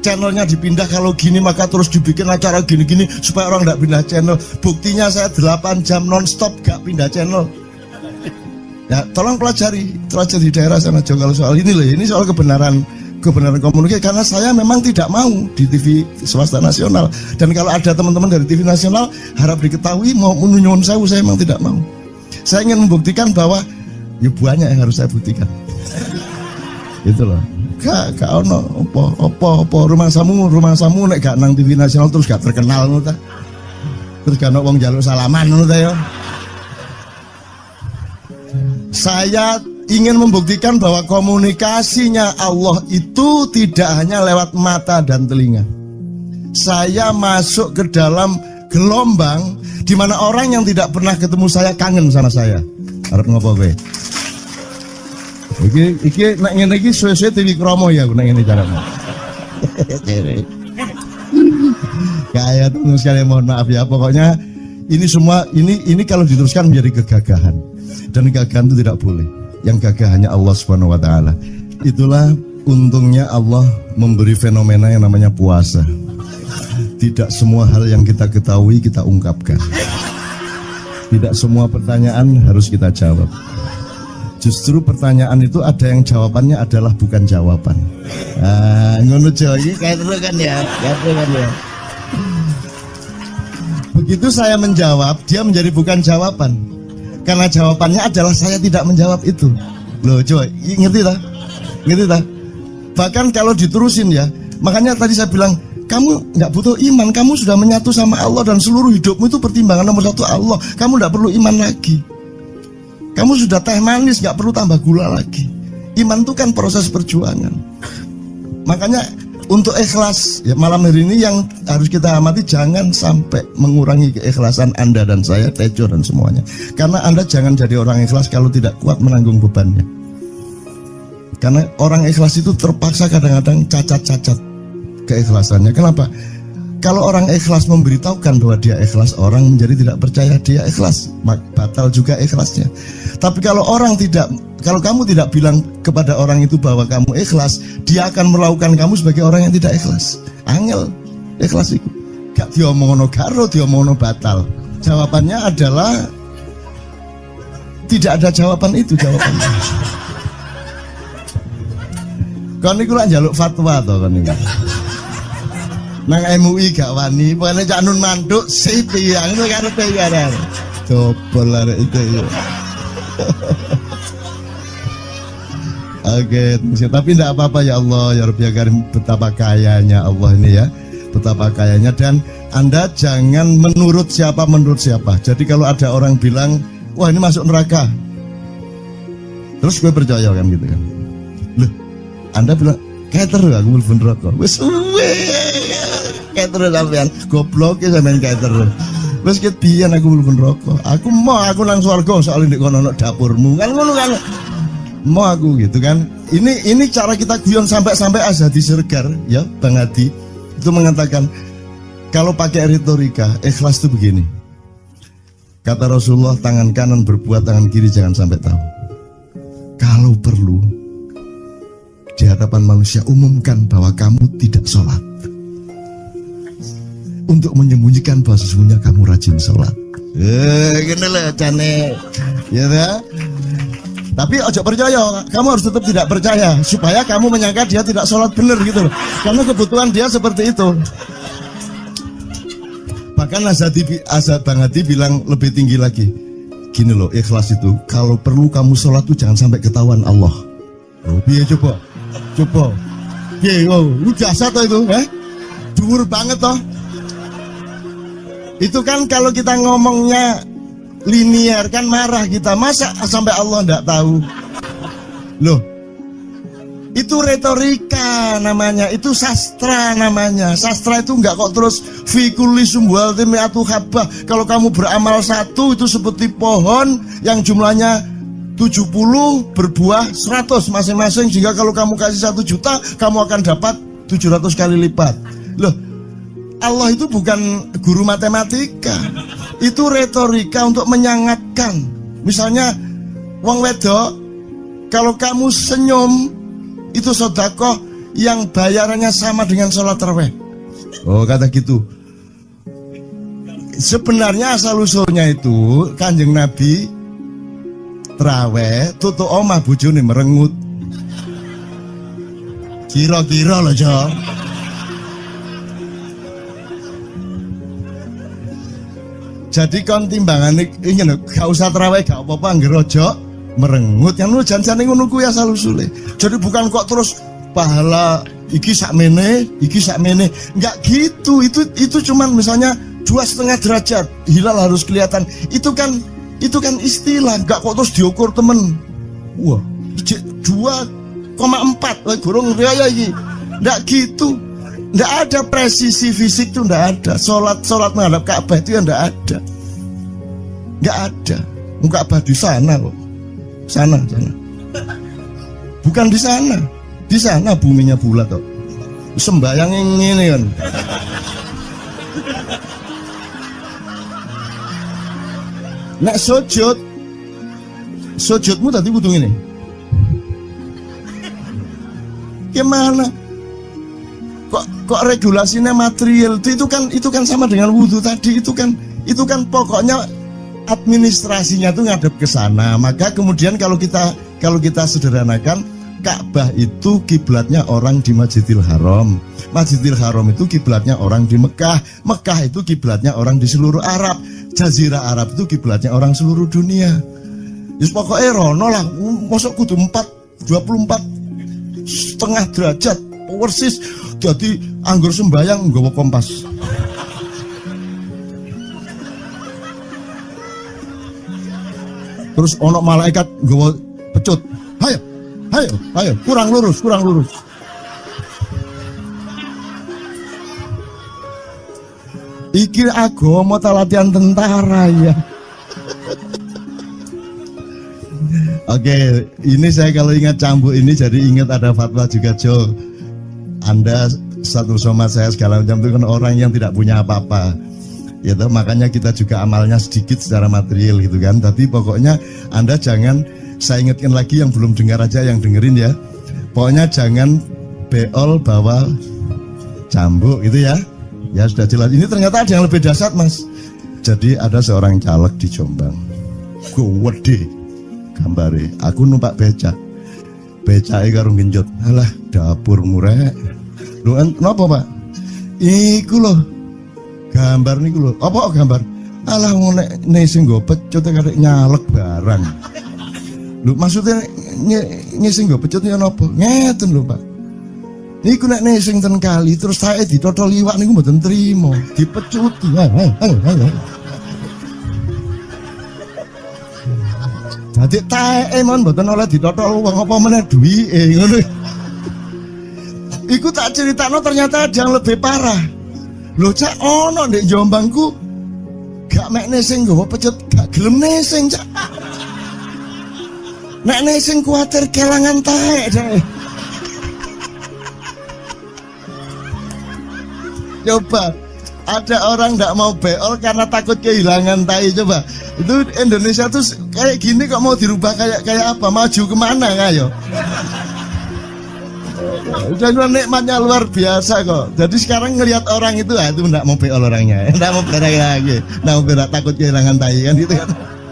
channelnya dipindah, kalau gini maka terus dibikin acara gini-gini supaya orang tidak pindah channel. Buktinya saya 8 jam non-stop gak pindah channel. Ya tolong pelajari di daerah sana Jo kalau soal ini loh. Ini soal kebenaran komunikasi, karena saya memang tidak mau di TV swasta nasional. Dan kalau ada teman-teman dari TV nasional harap diketahui mau menyunyun saya memang tidak mau. Saya ingin membuktikan bahwa ya banyak yang harus saya buktikan. Itu loh. Gak ono opo rumah samu nek gak nang TV nasional terus gak terkenal ngono ta. Terus gak ono wong njaluk salaman ngono ta ya. Saya ingin membuktikan bahwa komunikasinya Allah itu tidak hanya lewat mata dan telinga. Saya masuk ke dalam gelombang di mana orang yang tidak pernah ketemu saya kangen sama saya. Arep ngopo kowe? Iki nek ngene iki suwe-suwe TV Kromo ya nek ngene carane. Kayak tuh sekali mohon maaf ya, pokoknya ini semua ini kalau diteruskan menjadi kegagahan. Dan kegagahan itu tidak boleh. Yang gagah hanya Allah Subhanahu wa taala. Itulah untungnya Allah memberi fenomena yang namanya puasa. Tidak semua hal yang kita ketahui kita ungkapkan. Tidak semua pertanyaan harus kita jawab. Justru pertanyaan itu ada yang jawabannya adalah bukan jawaban. Ngono iki kayak kan ya. Begitu saya menjawab, dia menjadi bukan jawaban. Karena jawabannya adalah saya tidak menjawab itu. Loh, coba ngerti tak? Ngerti tak? Bahkan kalau diterusin ya, makanya tadi saya bilang kamu nggak butuh iman, kamu sudah menyatu sama Allah dan seluruh hidupmu itu pertimbangan nomor 1 Allah. Kamu nggak perlu iman lagi. Kamu sudah teh manis, nggak perlu tambah gula lagi. Iman itu kan proses perjuangan. Makanya untuk ikhlas ya, malam hari ini yang harus kita amati, jangan sampai mengurangi keikhlasan Anda dan saya, Tejo dan semuanya. Karena Anda jangan jadi orang ikhlas kalau tidak kuat menanggung bebannya. Karena orang ikhlas itu terpaksa kadang-kadang cacat-cacat keikhlasannya. Kenapa? Kalau orang ikhlas memberitahukan bahwa dia ikhlas, orang menjadi tidak percaya dia ikhlas, batal juga ikhlasnya. Tapi kalau kamu tidak bilang kepada orang itu bahwa kamu ikhlas, dia akan melakukan kamu sebagai orang yang tidak ikhlas. Angel ikhlas itu gak diomongno karo, diomongno batal. Jawabannya adalah tidak ada jawaban itu jawabannya. Kon niku lak njaluk fatwa to kon niku. Nang MUI gak wani, pokoknya Cak Nun mantuk sip ya, itu karepe ya. Dobel arek itu ya. Oke, tapi tidak apa-apa ya Allah ya Rabbi ya Karim, betapa kayanya Allah ini ya, betapa kayanya. Dan Anda jangan menurut siapa. Jadi kalau ada orang bilang, wah ini masuk neraka, terus gue percaya kan gitu kan. Loh, Anda bilang kater aku mlebu neraka. Wis kater sampean, goblok ya sampean kater. Wis ket biyen aku mlebu neraka. Aku nang swarga soal ndek kono ono dapurmu. Kan ngono kan. Mau aku gitu kan. Ini cara kita guyon sampai Azhadi Siregar ya Bang Hadi itu mengatakan kalau pakai retorika ikhlas itu begini. Kata Rasulullah, tangan kanan berbuat, tangan kiri jangan sampai tahu. Kalau perlu di hadapan manusia umumkan bahwa kamu tidak sholat, untuk menyembunyikan bahwa sesungguhnya kamu rajin sholat. Gini lah cane ya dah. Tapi ojo percaya, kamu harus tetap tidak percaya supaya kamu menyangka dia tidak sholat benar gitu loh. Karena kebutuhan dia seperti itu. Bahkan Bang Hadi bilang lebih tinggi lagi. Gini loh, ikhlas itu kalau perlu kamu sholat tuh jangan sampai ketahuan Allah. Oh, biar coba. Biar, lu jasa toh itu, dhuwur banget toh. Itu kan kalau kita ngomongnya linear kan marah kita, masa sampai Allah enggak tahu. Loh, itu retorika namanya, itu sastra namanya. Sastra itu enggak kok terus fikuli sumbual timiatu habah. Kalau kamu beramal satu itu seperti pohon yang jumlahnya 70 berbuah 100 masing-masing, sehingga kalau kamu kasih 1 juta kamu akan dapat 700 kali lipat. Loh, Allah itu bukan guru matematika. Itu retorika untuk menyangatkan. Misalnya wong wedok, kalau kamu senyum itu sedekah yang bayarannya sama dengan sholat tarawih. Oh, kata gitu. Sebenarnya asal usulnya itu Kanjeng Nabi tarawih tutuk omah bojone merengut. Kira-kira loh, Jo. Jadi kon timbangan ini gak usah terawih gak apa-apa ngerojo merengut yang lu jangan ngono kuwi asal usule. Jadi bukan kok terus pahala iki sakmene enggak gitu. Itu cuman misalnya 2,5 derajat hilal harus kelihatan. Itu kan istilah, enggak kok terus diukur temen. Wah, 2,4 gorong riaya iki. Enggak gitu. Nggak ada presisi fisik tuh, nggak ada. Sholat menghadap Ka'bah itu ya nggak ada. Nggak ada. Ka'bah di sana kok. Sana. Bukan di sana. Di sana buminya bulat kok. Sembayang ini kan. Nek sujudmu tadi butuh ini. Gimana? Kok regulasinya material itu kan sama dengan wudhu tadi. Itu kan pokoknya administrasinya tuh ngadep ke sana. Maka kemudian kalau kita sederhanakan, Ka'bah itu kiblatnya orang di Masjidil Haram. Masjidil Haram itu kiblatnya orang di Mekah. Mekah itu kiblatnya orang di seluruh Arab. Jazirah Arab itu kiblatnya orang seluruh dunia. Yus pokoknya rono lah. Masuk kudu 24,5 derajat persis. Jadi anggur sembayang nggawa kompas. Terus ono malaikat nggawa pecut. Hayo, kurang lurus. Iki agama ta latihan tentara ya. Oke, ini saya kalau ingat cambuk ini jadi ingat ada fatwa juga, Jo. Anda satu sama saya segala macam itu kan orang yang tidak punya apa-apa, ya toh, makanya kita juga amalnya sedikit secara material gitu kan. Tapi pokoknya Anda jangan, saya ingatkan lagi yang belum dengar aja yang dengerin ya. Pokoknya jangan beol bawa cambuk gitu ya. Ya sudah jelas. Ini ternyata ada yang lebih dahsyat, Mas. Jadi ada seorang caleg di Jombang. Gede gambare. Aku numpak becak. Becake karo genjot. Alah, dapur murek. Lho, napa, Pak? Iku lho. Gambar niku lho. Apa gambar? Alah nek sing nggo pecut kadek nyalek barang. Lho maksudnya sing nggo pecut ya napa? Ngeten lho, Pak. Niku nek sing ten kali terus tae ditotol iwak niku mboten trimo, dipecuti. Dadi tae mon mboten oleh ditotol wong apa meneh duwike ngono. Iku tak critakno ternyata ada yang lebih parah. Lho cak ono ndek Jombangku gak mek nesing nggawa pecut gak gelem nesing cak. Nek nesing kuatir kelangan tae deh. Coba ada orang nggak mau beol karena takut kehilangan tai. Coba itu Indonesia tuh kayak gini kok mau dirubah kayak apa? Maju kemana ayo? Dan nikmatnya luar biasa kok. Jadi sekarang ngelihat orang itu itu nggak mau beol orangnya, nggak mau berak lagi, nggak mau berak takut kehilangan tai kan gitu kan?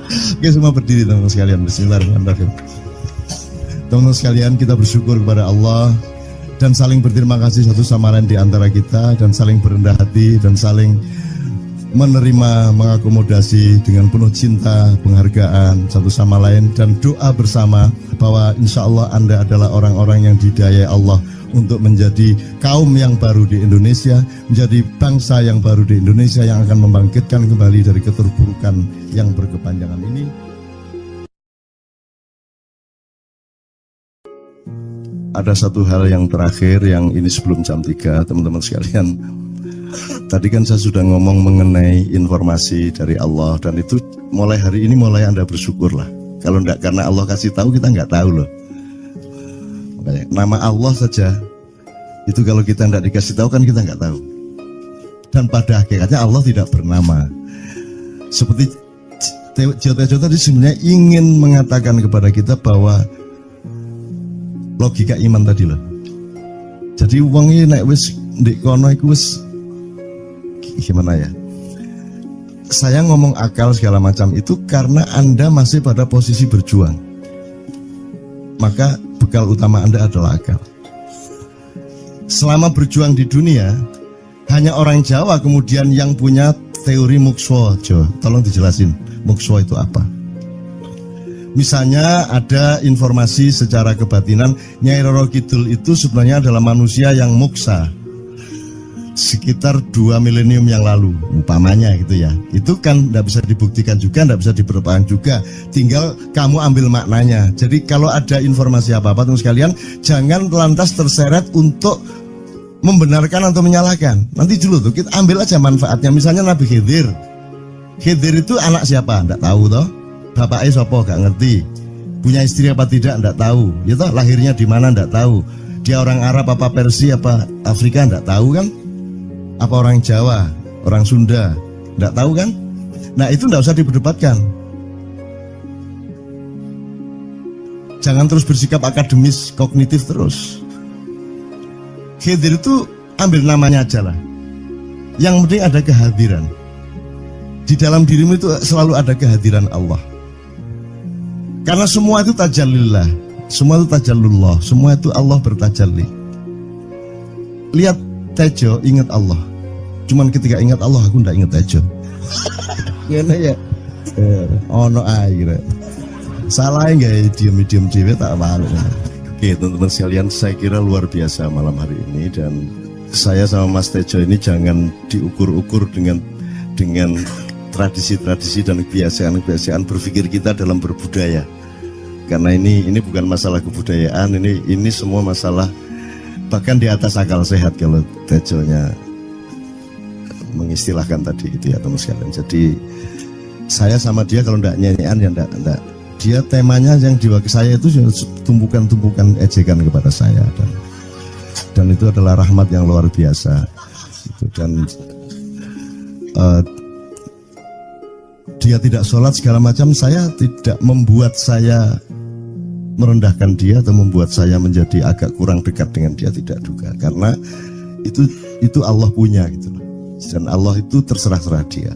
Oke semua berdiri teman-teman sekalian. Bismillahirrahmanirrahim. Teman-teman sekalian kita bersyukur kepada Allah dan saling berterima kasih satu sama lain di antara kita dan saling berendah hati dan saling menerima, mengakomodasi dengan penuh cinta, penghargaan satu sama lain dan doa bersama bahwa insya Allah Anda adalah orang-orang yang didayai Allah untuk menjadi kaum yang baru di Indonesia, menjadi bangsa yang baru di Indonesia yang akan membangkitkan kembali dari keterpurukan yang berkepanjangan ini. Ada satu hal yang terakhir yang ini sebelum jam 3 teman-teman sekalian. Tadi kan saya sudah ngomong mengenai informasi dari Allah dan itu mulai hari ini mulai Anda bersyukurlah. Kalau enggak karena Allah kasih tahu kita enggak tahu loh. Makanya, nama Allah saja itu kalau kita enggak dikasih tahu kan kita enggak tahu. Dan pada hakikatnya Allah tidak bernama. Seperti Tejo tadi sebenarnya ingin mengatakan kepada kita bahwa logika iman tadi loh. Jadi wong iki nek wis ndek kono iku wis gimana ya? Saya ngomong akal segala macam itu karena Anda masih pada posisi berjuang. Maka bekal utama Anda adalah akal. Selama berjuang di dunia, hanya orang Jawa kemudian yang punya teori mukswa. Tolong dijelasin, mukswa itu apa? Misalnya ada informasi secara kebatinan Nyai Roro Kidul itu sebenarnya adalah manusia yang muksa sekitar 2 milenium yang lalu umpamanya gitu ya. Itu kan tidak bisa dibuktikan juga, tidak bisa diperpanjang juga, tinggal kamu ambil maknanya. Jadi kalau ada informasi apa-apa teman sekalian jangan lantas terseret untuk membenarkan atau menyalahkan. Nanti dulu tuh kita ambil aja manfaatnya. Misalnya Nabi Khidir itu anak siapa? Tidak tahu toh. Bapaknya sopo gak ngerti, punya istri apa tidak enggak tahu, ya toh lahirnya di mana enggak tahu, dia orang Arab apa Persia apa Afrika enggak tahu kan, apa orang Jawa, orang Sunda enggak tahu kan. Nah itu enggak usah diperdebatkan. Jangan terus bersikap akademis kognitif terus. Khidir itu ambil namanya aja lah, yang penting ada kehadiran. Di dalam dirimu itu selalu ada kehadiran Allah. Karena semua itu tajallillah, semua itu tajallullah, semua itu Allah bertajalli. Lihat Tejo, ingat Allah. Cuman ketika ingat Allah, aku ndak ingat Tejo. Gimana ya? Ono air. Salah nggak diem cewek tak malu. Oke teman-teman sekalian, saya kira luar biasa malam hari ini dan saya sama Mas Tejo ini jangan diukur-ukur dengan tradisi-tradisi dan kebiasaan-kebiasaan berpikir kita dalam berbudaya. Karena ini bukan masalah kebudayaan, ini semua masalah bahkan di atas akal sehat kalau Tejonya mengistilahkan tadi itu ya teman sekalian. Jadi saya sama dia kalau enggak nyanyian ya enggak. Dia temanya yang di wakil saya itu tumpukan-tumpukan ejekan kepada saya dan itu adalah rahmat yang luar biasa. Dan dia tidak sholat segala macam, saya tidak membuat saya merendahkan dia atau membuat saya menjadi agak kurang dekat dengan dia, tidak juga, karena itu Allah punya gitu loh. Dan Allah itu terserah-serah dia.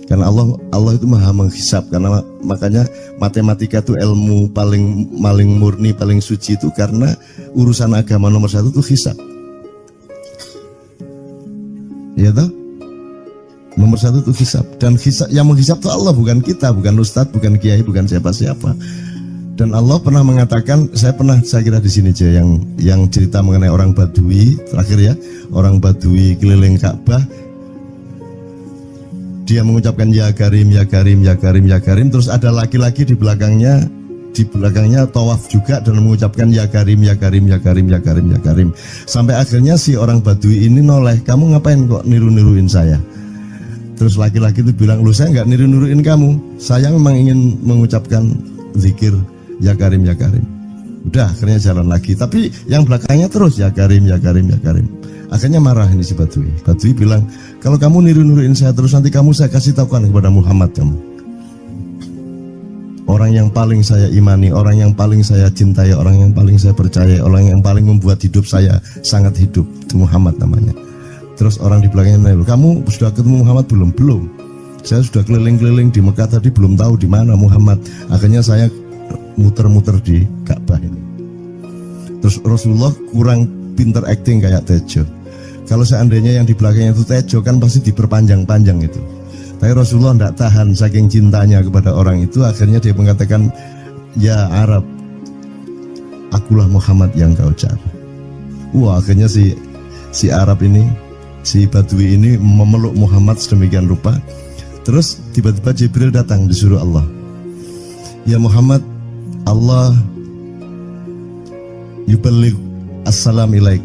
Karena Allah itu maha menghisab, karena makanya matematika itu ilmu paling murni, paling suci itu karena urusan agama nomor 1 itu hisab. Ya toh? Nomor satu itu hisab, dan hisab, yang menghisab itu Allah, bukan kita, bukan ustadz, bukan kiai, bukan siapa-siapa. Dan Allah pernah mengatakan, saya kira di sini aja yang cerita mengenai orang Badui terakhir ya, orang Badui keliling Ka'bah, dia mengucapkan ya Karim, ya Karim, ya Karim, ya Karim, terus ada laki-laki di belakangnya tawaf juga dan mengucapkan ya Karim, ya Karim, ya Karim, ya Karim, ya Karim, sampai akhirnya si orang Badui ini noleh, kamu ngapain kok niru-niruin saya? Terus laki-laki itu bilang, lu saya nggak niru-niruin kamu, saya memang ingin mengucapkan zikir ya Karim, ya Karim. Udah, akhirnya jalan lagi, tapi yang belakangnya terus ya Karim, ya Karim, ya Karim. Akhirnya marah ini si Badui. Badui bilang, kalau kamu niru-niruin saya terus, nanti saya kasih tahukan kepada Muhammad kamu. Orang yang paling saya imani, orang yang paling saya cintai, orang yang paling saya percaya, orang yang paling membuat hidup saya sangat hidup, itu Muhammad namanya. Terus orang di belakangnya nanya, kamu sudah ketemu Muhammad belum? Belum. Saya sudah keliling-keliling di Mekah tadi, belum tahu di mana Muhammad. Akhirnya saya muter-muter di Ka'bah ini. Terus Rasulullah kurang pinter acting kayak Tejo. Kalau seandainya yang di belakangnya itu Tejo, kan pasti diperpanjang-panjang itu. Tapi Rasulullah tidak tahan saking cintanya kepada orang itu. Akhirnya dia mengatakan, ya Arab, akulah Muhammad yang kau cari. Wah, akhirnya si Arab ini, si Badui ini memeluk Muhammad sedemikian rupa. Terus tiba-tiba Jibril datang disuruh Allah, ya Muhammad, Allah yuballigh assalam ilaik,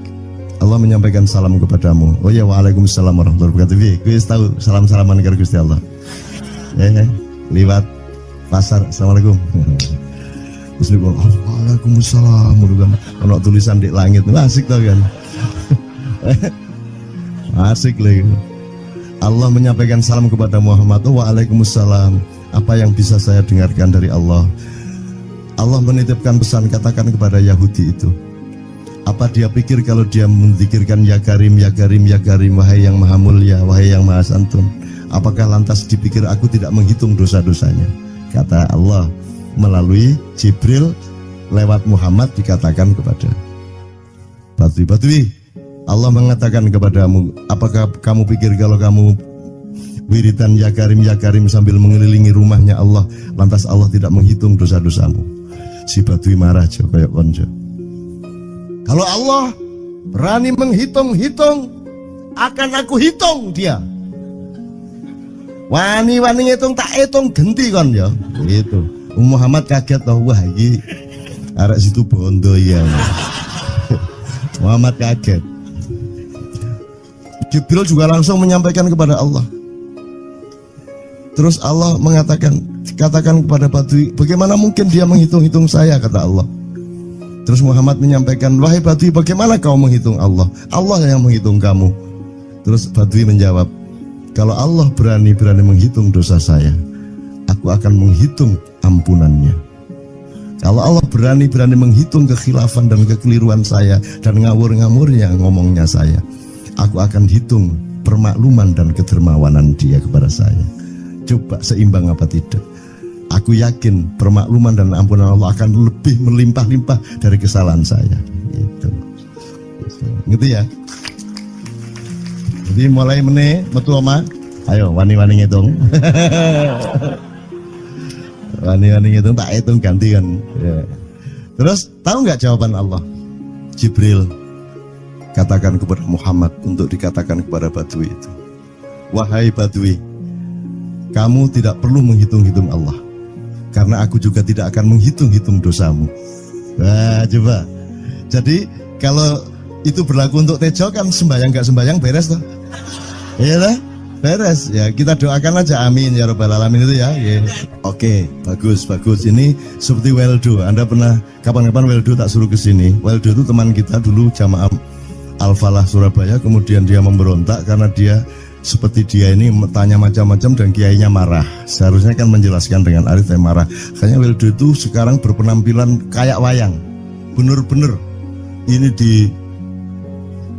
Allah menyampaikan salam kepadamu. Oh ya, waalaikumsalam warahmatullahi wabarakatuh. Gue tahu salam-salaman karo Gusti Allah. Liwat pasar, assalamualaikum. Terus dia bilang, waalaikumsalam. Ono tulisan di langit, asik tau kan? Asik lagi. Allah menyampaikan salam kepada Muhammad. Oh, waalaikumsalam. Apa yang bisa saya dengarkan dari Allah? Allah menitipkan pesan, katakan kepada Yahudi itu, apa dia pikir kalau dia menzikirkan ya Karim, ya Karim, ya Karim, wahai yang maha mulia, wahai yang maha santun, apakah lantas dipikir aku tidak menghitung dosa-dosanya? Kata Allah melalui Jibril lewat Muhammad dikatakan kepada Badui, Allah mengatakan kepadamu, apakah kamu pikir kalau kamu wiridan ya Karim sambil mengelilingi rumahnya Allah, lantas Allah tidak menghitung dosa-dosamu? Si Badui marah aja kayak konco. Kalau Allah berani menghitung-hitung, akan aku hitung dia. Wani-wani ngitung tak hitung genti kon ya. Gitu. Muhammad kaget toh, wah iki arek situ bondo ya. Muhammad kaget. Jibril juga langsung menyampaikan kepada Allah. Terus Allah mengatakan, katakan kepada Badui, bagaimana mungkin dia menghitung-hitung saya, kata Allah. Terus Muhammad menyampaikan, wahai Badui, bagaimana kau menghitung Allah? Allah yang menghitung kamu. Terus Badui menjawab, kalau Allah berani menghitung dosa saya, aku akan menghitung ampunannya. Kalau Allah berani menghitung kekhilafan dan kekeliruan saya dan ngawur-ngawurnya ngomongnya saya, aku akan hitung permakluman dan kedermawanan dia kepada saya. Coba seimbang apa tidak? Aku yakin permakluman dan ampunan Allah akan lebih melimpah-limpah dari kesalahan saya. Gitu. Ngerti ya? Jadi mulai meneh metu oma, ayo wani-wani ngitung. Wani-wani ngitung tak hitung ganti kan. Ya. Terus tahu nggak jawaban Allah? Jibril katakan kepada Muhammad untuk dikatakan kepada Badui itu, wahai Badui, kamu tidak perlu menghitung-hitung Allah, karena aku juga tidak akan menghitung-hitung dosamu. Wah, coba. Jadi kalau itu berlaku untuk Tejo, kan sembahyang gak sembahyang beres toh? Iya lah, beres. Ya kita doakan aja, amin ya robbal alamin itu ya. Yeah. Oke, bagus. Ini seperti Weldo. Anda pernah kapan-kapan Weldo tak suruh ke sini? Weldo itu teman kita dulu jamaah Al-Falah Surabaya, kemudian dia memberontak karena dia seperti dia ini tanya macam-macam dan kiainya marah. Seharusnya kan menjelaskan dengan arif, tapi marah. Kayaknya Weldo itu sekarang berpenampilan kayak wayang. Bener-bener ini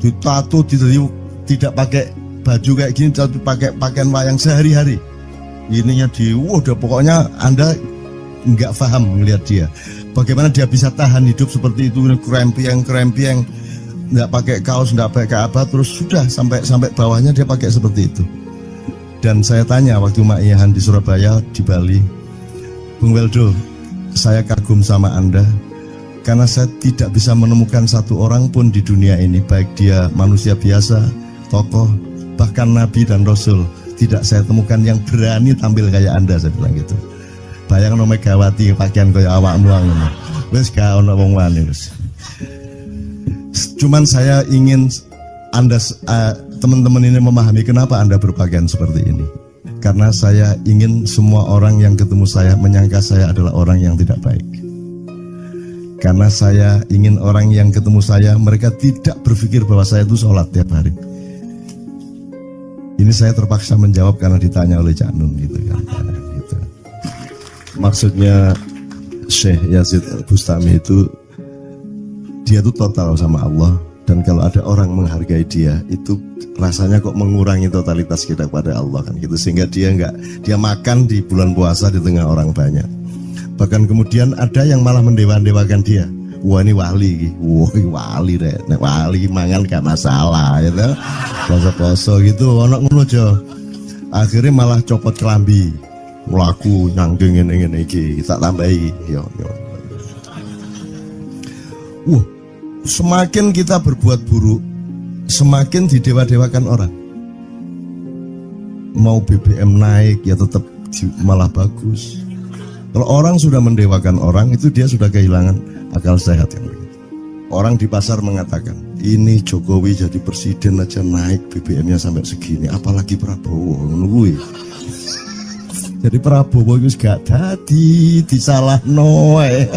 ditato, tidak pakai baju kayak gini, tapi pakai pakaian wayang sehari-hari. Ininya udah pokoknya Anda nggak paham melihat dia. Bagaimana dia bisa tahan hidup seperti itu, krempiang, nggak pakai kaos, nggak pakai apa, terus sudah sampai bawahnya dia pakai seperti itu. Dan saya tanya waktu Mak Iyahan di Surabaya, di Bali, Bung Weldo, saya kagum sama Anda karena saya tidak bisa menemukan satu orang pun di dunia ini, baik dia manusia biasa, tokoh, bahkan Nabi dan Rasul, tidak saya temukan yang berani tampil kayak Anda. Saya bilang gitu. Bayang no Megawati pakaian kaya awakmu ngono. Wis gak ono wong wani wis. Cuman saya ingin Anda teman-teman ini memahami kenapa Anda berpakaian seperti ini. Karena saya ingin semua orang yang ketemu saya menyangka saya adalah orang yang tidak baik. Karena saya ingin orang yang ketemu saya, mereka tidak berpikir bahwa saya itu sholat tiap hari. Ini saya terpaksa menjawab karena ditanya oleh Cak Nun gitu kan. Gitu. Maksudnya Syekh Yazid Bustami itu, dia itu total sama Allah. Dan kalau ada orang menghargai dia, itu rasanya kok mengurangi totalitas kita kepada Allah kan gitu. Sehingga dia makan di bulan puasa di tengah orang banyak. Bahkan kemudian ada yang malah mendewa-dewakan dia. Wah ini wali, wah ini wali deh, wali mangan gak masalah, ya gitu. Poso-poso gitu, ono ngono aja. Akhirnya malah copot kelambi, melaku nyangking ini tak tambahi, yo. Semakin kita berbuat buruk, semakin didewa-dewakan orang. Mau BBM naik ya tetap malah bagus. Kalau orang sudah mendewakan orang, itu dia sudah kehilangan akal sehat yang begitu. Orang di pasar mengatakan, ini Jokowi jadi presiden aja naik BBM-nya sampai segini, apalagi Prabowo nungguin. Jadi Prabowo itu gak tadi disalah noe.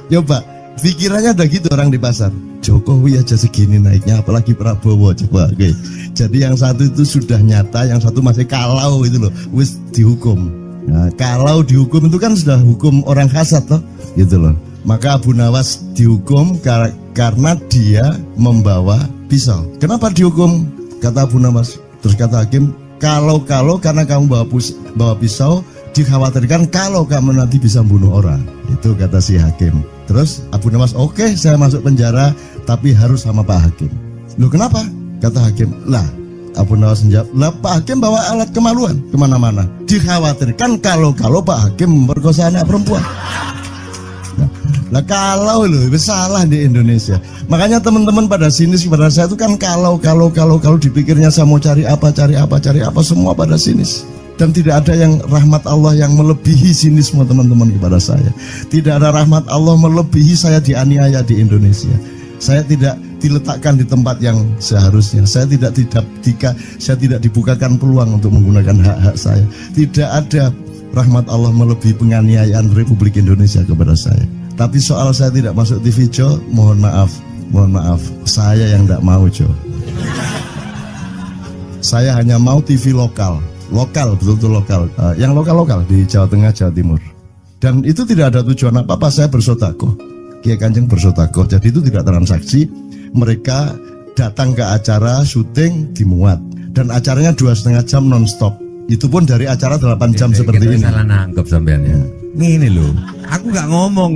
Coba pikirannya ada gitu orang di pasar. Jokowi aja segini naiknya, apalagi Prabowo. Coba, oke. Jadi yang satu itu sudah nyata, yang satu masih kalau itu loh, wis dihukum. Nah, kalau dihukum itu kan sudah hukum orang hasad toh, gitu loh. Maka Abu Nawas dihukum karena dia membawa pisau. Kenapa dihukum? Kata Abu Nawas. Terus kata hakim, kalau karena kamu bawa pisau, dikhawatirkan kalau kamu nanti bisa bunuh orang. Itu kata si hakim. Terus Abu Nawas, oke, saya masuk penjara, tapi harus sama Pak Hakim. Loh kenapa? Kata hakim, lah Abu Nawas menjawab, lah Pak Hakim bawa alat kemaluan kemana-mana. Dikhawatirkan kalau Pak Hakim memperkosa anak perempuan. Nah kalau loh, itu salah di Indonesia. Makanya teman-teman pada sinis pada saya itu kan kalau dipikirnya saya mau cari apa semua pada sinis. Dan tidak ada yang rahmat Allah yang melebihi sinisme teman-teman kepada saya. Tidak ada rahmat Allah melebihi saya dianiaya di Indonesia. Saya tidak diletakkan di tempat yang seharusnya. Saya tidak dibukakan peluang untuk menggunakan hak-hak saya. Tidak ada rahmat Allah melebihi penganiayaan Republik Indonesia kepada saya. Tapi soal saya tidak masuk TV Jo, mohon maaf, saya yang tidak mau Jo. Saya hanya mau TV lokal, betul-betul lokal, yang lokal di Jawa Tengah, Jawa Timur. Dan itu tidak ada tujuan apa-apa, saya bersodakoh. Kiai Kanjeng bersodakoh, jadi itu tidak transaksi. Mereka datang ke acara syuting dimuat, dan acaranya 2,5 jam non-stop. Itu pun dari acara 8 jam seperti ini. Salah nangkep sampean ya. Ini loh, aku nggak ngomong,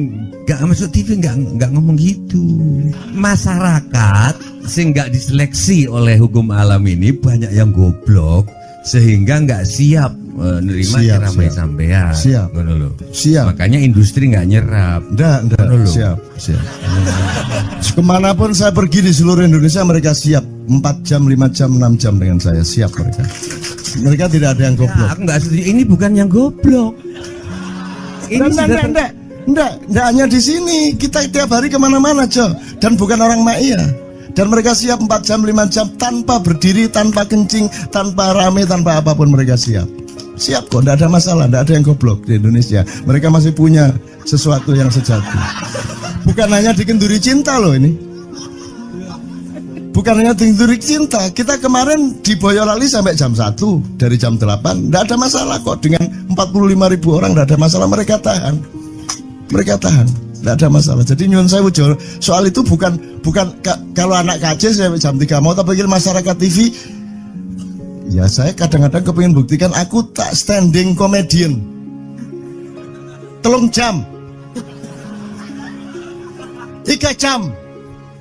nggak masuk TV, nggak ngomong gitu. Masyarakat sing nggak diseleksi oleh hukum alam ini banyak yang goblok sehingga nggak siap menerima ceramah sampean. Siap. Makanya industri nggak nyerap. Nggak. Siap. Kemanapun saya pergi di seluruh Indonesia mereka siap 4 jam, 5 jam, 6 jam dengan saya, siap mereka. Mereka tidak ada yang goblok. Aku nggak setuju. Ini bukan yang goblok. Ini Enggak hanya di sini. Kita tiap hari kemana-mana, Jo. Dan bukan orang Ma'iyah. Dan mereka siap 4 jam, 5 jam tanpa berdiri, tanpa kencing, tanpa rame, tanpa apapun mereka siap. Siap kok, tidak ada masalah, tidak ada yang goblok di Indonesia. Mereka masih punya sesuatu yang sejati. Bukan hanya dikenduri cinta loh ini. Bukan hanya dikenduri cinta. Kita kemarin di Boyolali sampai jam 1, dari jam 8. Tidak ada masalah kok, dengan 45.000 orang tidak ada masalah, mereka tahan. Tidak ada masalah. Jadi nyuwun sewu soal itu bukan kalau anak KJ saya jam 3 mau tak panggil masyarakat TV. Ya saya kadang-kadang kepingin buktikan aku tak standing comedian. 3 jam 3 jam.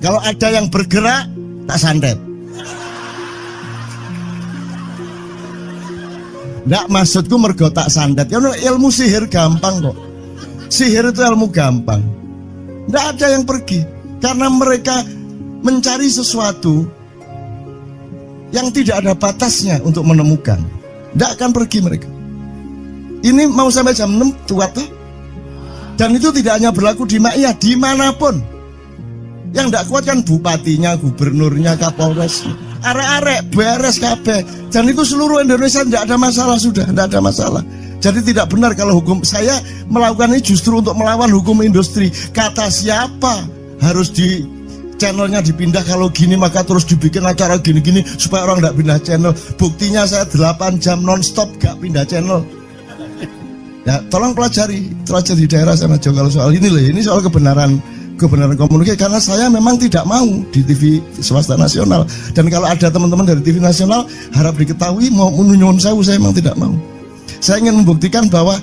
Kalau ada yang bergerak tak santet. Nggak, maksudku mergo tak santet. Ya ilmu sihir gampang kok. Sihir itu ilmu gampang. Nggak ada yang pergi karena mereka mencari sesuatu yang tidak ada batasnya untuk menemukan. Nggak akan pergi mereka. Ini mau sampai jam 6 kuat tuh. Dan itu tidak hanya berlaku di Maia, dimanapun. Yang tidak kuat kan bupatinya, gubernurnya, kapolres. Arek-arek beres kabeh. Dan itu seluruh Indonesia tidak ada masalah sudah, tidak ada masalah. Jadi tidak benar kalau hukum, saya melakukan ini justru untuk melawan hukum industri. Kata siapa harus di channelnya dipindah, kalau gini maka terus dibikin acara gini-gini supaya orang tidak pindah channel. Buktinya saya 8 jam non-stop gak pindah channel. Ya, tolong pelajari di daerah sana Jo kalau soal ini loh, ini soal kebenaran komunikasi, karena saya memang tidak mau di TV swasta nasional. Dan kalau ada teman-teman dari TV nasional harap diketahui mau nyuwun sewu, saya memang tidak mau. Saya ingin membuktikan bahwa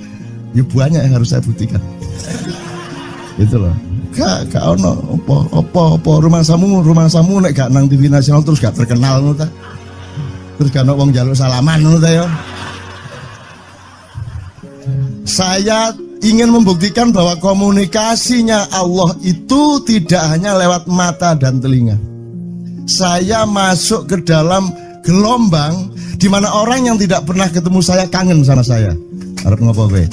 ya banyak yang harus saya buktikan. Itu loh. Gak ono apa rumah samu nek gak nang TV nasional terus gak terkenal ngono ta. Terus gak ono wong njaluk salaman ngono ta ya. Saya ingin membuktikan bahwa komunikasinya Allah itu tidak hanya lewat mata dan telinga. Saya masuk ke dalam gelombang di mana orang yang tidak pernah ketemu saya kangen sama saya. Arep ngopo kowe?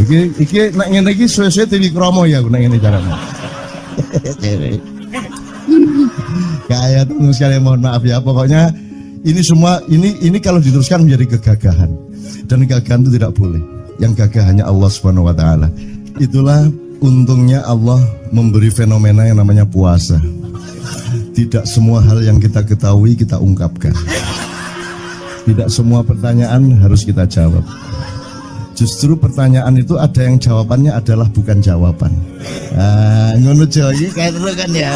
Iki nek ngene iki suwe-suwe TV Kromo ya nek ngene carane. Kayak tuh sekali, mohon maaf ya, pokoknya ini semua ini kalau diteruskan menjadi kegagahan. Dan kegagahan itu tidak boleh. Yang gagah hanya Allah Subhanahu wa taala. Itulah untungnya Allah memberi fenomena yang namanya puasa. Tidak semua hal yang kita ketahui kita ungkapkan. Tidak semua pertanyaan harus kita jawab. Justru pertanyaan itu ada yang jawabannya adalah bukan jawaban. Ngono iki kayak terus kan ya.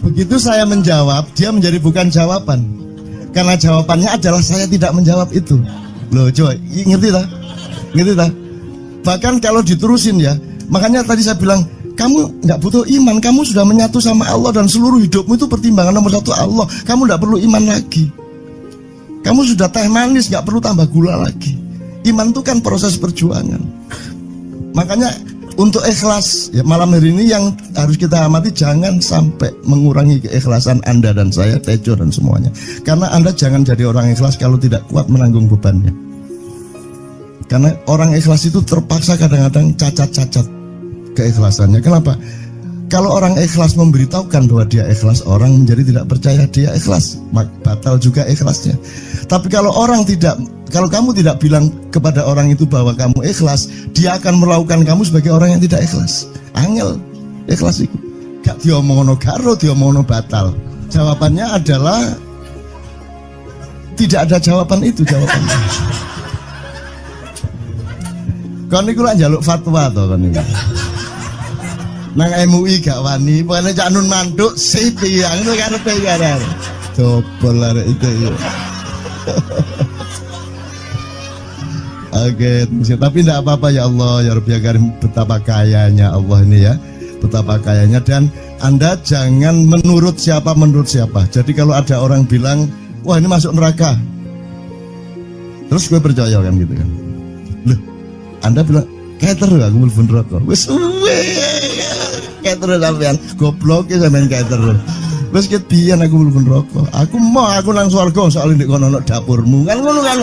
Begitu saya menjawab, dia menjadi bukan jawaban. Karena jawabannya adalah saya tidak menjawab itu. Loh coy, ngerti tak? Ngerti tak? Bahkan kalau diterusin ya, makanya tadi saya bilang, kamu nggak butuh iman, kamu sudah menyatu sama Allah dan seluruh hidupmu itu pertimbangan nomor 1 Allah. Kamu nggak perlu iman lagi. Kamu sudah teh manis, nggak perlu tambah gula lagi. Iman itu kan proses perjuangan. Makanya untuk ikhlas ya, malam hari ini yang harus kita amati, jangan sampai mengurangi keikhlasan Anda dan saya, Tejo dan semuanya. Karena Anda jangan jadi orang ikhlas kalau tidak kuat menanggung bebannya. Karena orang ikhlas itu terpaksa kadang-kadang cacat-cacat keikhlasannya. Kenapa? Kalau orang ikhlas memberitahukan bahwa dia ikhlas, orang menjadi tidak percaya dia ikhlas, batal juga ikhlasnya. Tapi kalau kamu tidak bilang kepada orang itu bahwa kamu ikhlas, dia akan melakukan kamu sebagai orang yang tidak ikhlas. Angel ikhlas itu gak diomongono karo, diomongono batal. Jawabannya adalah tidak ada jawaban itu jawabannya. Kon niku lak njaluk fatwa to kon niku. Nang MUI gak wani, pokoknya Cak Nun mantuk sip ya, ngono karepe ya. Dobol arek itu ya. Oke, tapi tidak apa-apa ya Allah, ya Rabbi ya Karim, betapa kayanya Allah ini ya, betapa kayanya. Dan Anda jangan menurut siapa. Jadi kalau ada orang bilang, wah ini masuk neraka, terus gue percaya kan gitu kan. Loh, Anda bilang, kater aku mlebu neraka. Wis kater sampean, goblok ya sampean kater. Wis ket biyen aku mlebu neraka. Aku nang swarga soal ndek kono dapurmu. Kan ngono kan.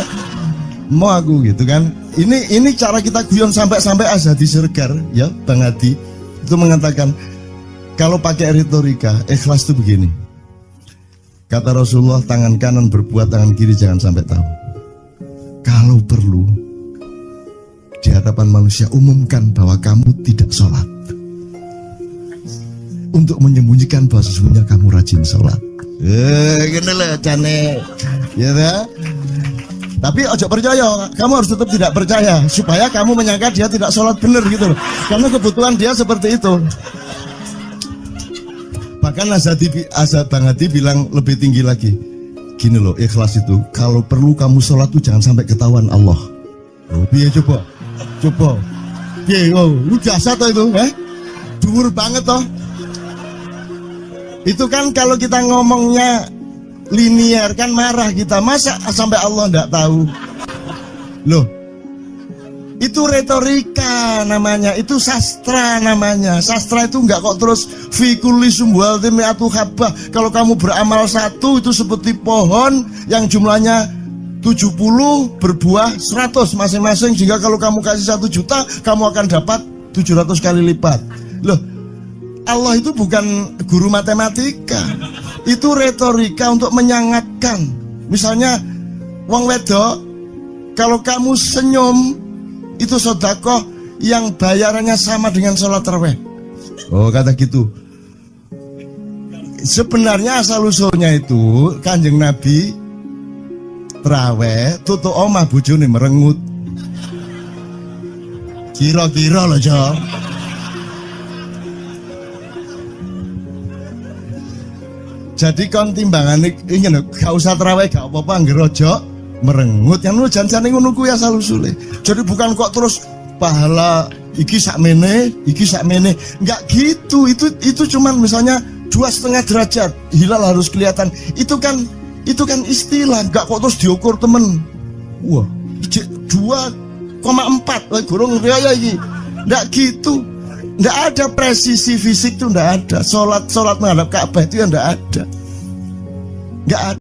Mau aku gitu kan. Ini cara kita guyon sampai Azhadi Sergar ya, Bang Hadi itu mengatakan kalau pakai retorika ikhlas itu begini. Kata Rasulullah, tangan kanan berbuat, tangan kiri jangan sampai tahu. Kalau perlu di hadapan manusia umumkan bahwa kamu tidak sholat, untuk menyembunyikan bahwa sesungguhnya kamu rajin sholat. Gini lah cane, ya dah. Tapi ojo percaya, kamu harus tetap tidak percaya supaya kamu menyangka dia tidak sholat benar gitu loh. Karena kebutuhan dia seperti itu. Bahkan Bang Hadi bilang lebih tinggi lagi. Gini loh, ikhlas itu kalau perlu kamu sholat tuh jangan sampai ketahuan Allah. Oh, biar coba. Biar, lu jasa toh itu, dhuwur banget toh. Itu kan kalau kita ngomongnya Linier kan marah kita. Masa sampai Allah nggak tahu? Loh, itu retorika namanya, itu sastra namanya. Sastra itu nggak kok terus fikuli sumbual timiatu habah. Kalau kamu beramal satu itu seperti pohon yang jumlahnya 70 berbuah 100 masing-masing. Jika kalau kamu kasih 1 juta, kamu akan dapat 700 kali lipat. Loh, Allah itu bukan guru matematika. Itu retorika untuk menyangatkan. Misalnya wong wedok, kalau kamu senyum itu sedekah yang bayarannya sama dengan sholat tarawih. Oh, kata gitu. Sebenarnya asal usulnya itu Kanjeng Nabi tarawih tutuk omah bojone merengut. Kira-kira loh, Jo. Jadi kon timbangan ini gak usah terawih gak apa-apa ngerojo merengut yang lu jangan ngono kuwi asal usule. Jadi bukan kok terus pahala iki sakmene enggak gitu. Itu cuman misalnya 2,5 derajat hilal harus kelihatan. Itu kan istilah, enggak kok terus diukur temen. Wah, 2,4 gurung riaya iki. Enggak gitu. Nggak ada presisi fisik tuh, nggak ada. Sholat menghadap Ka'bah itu ya nggak ada. Nggak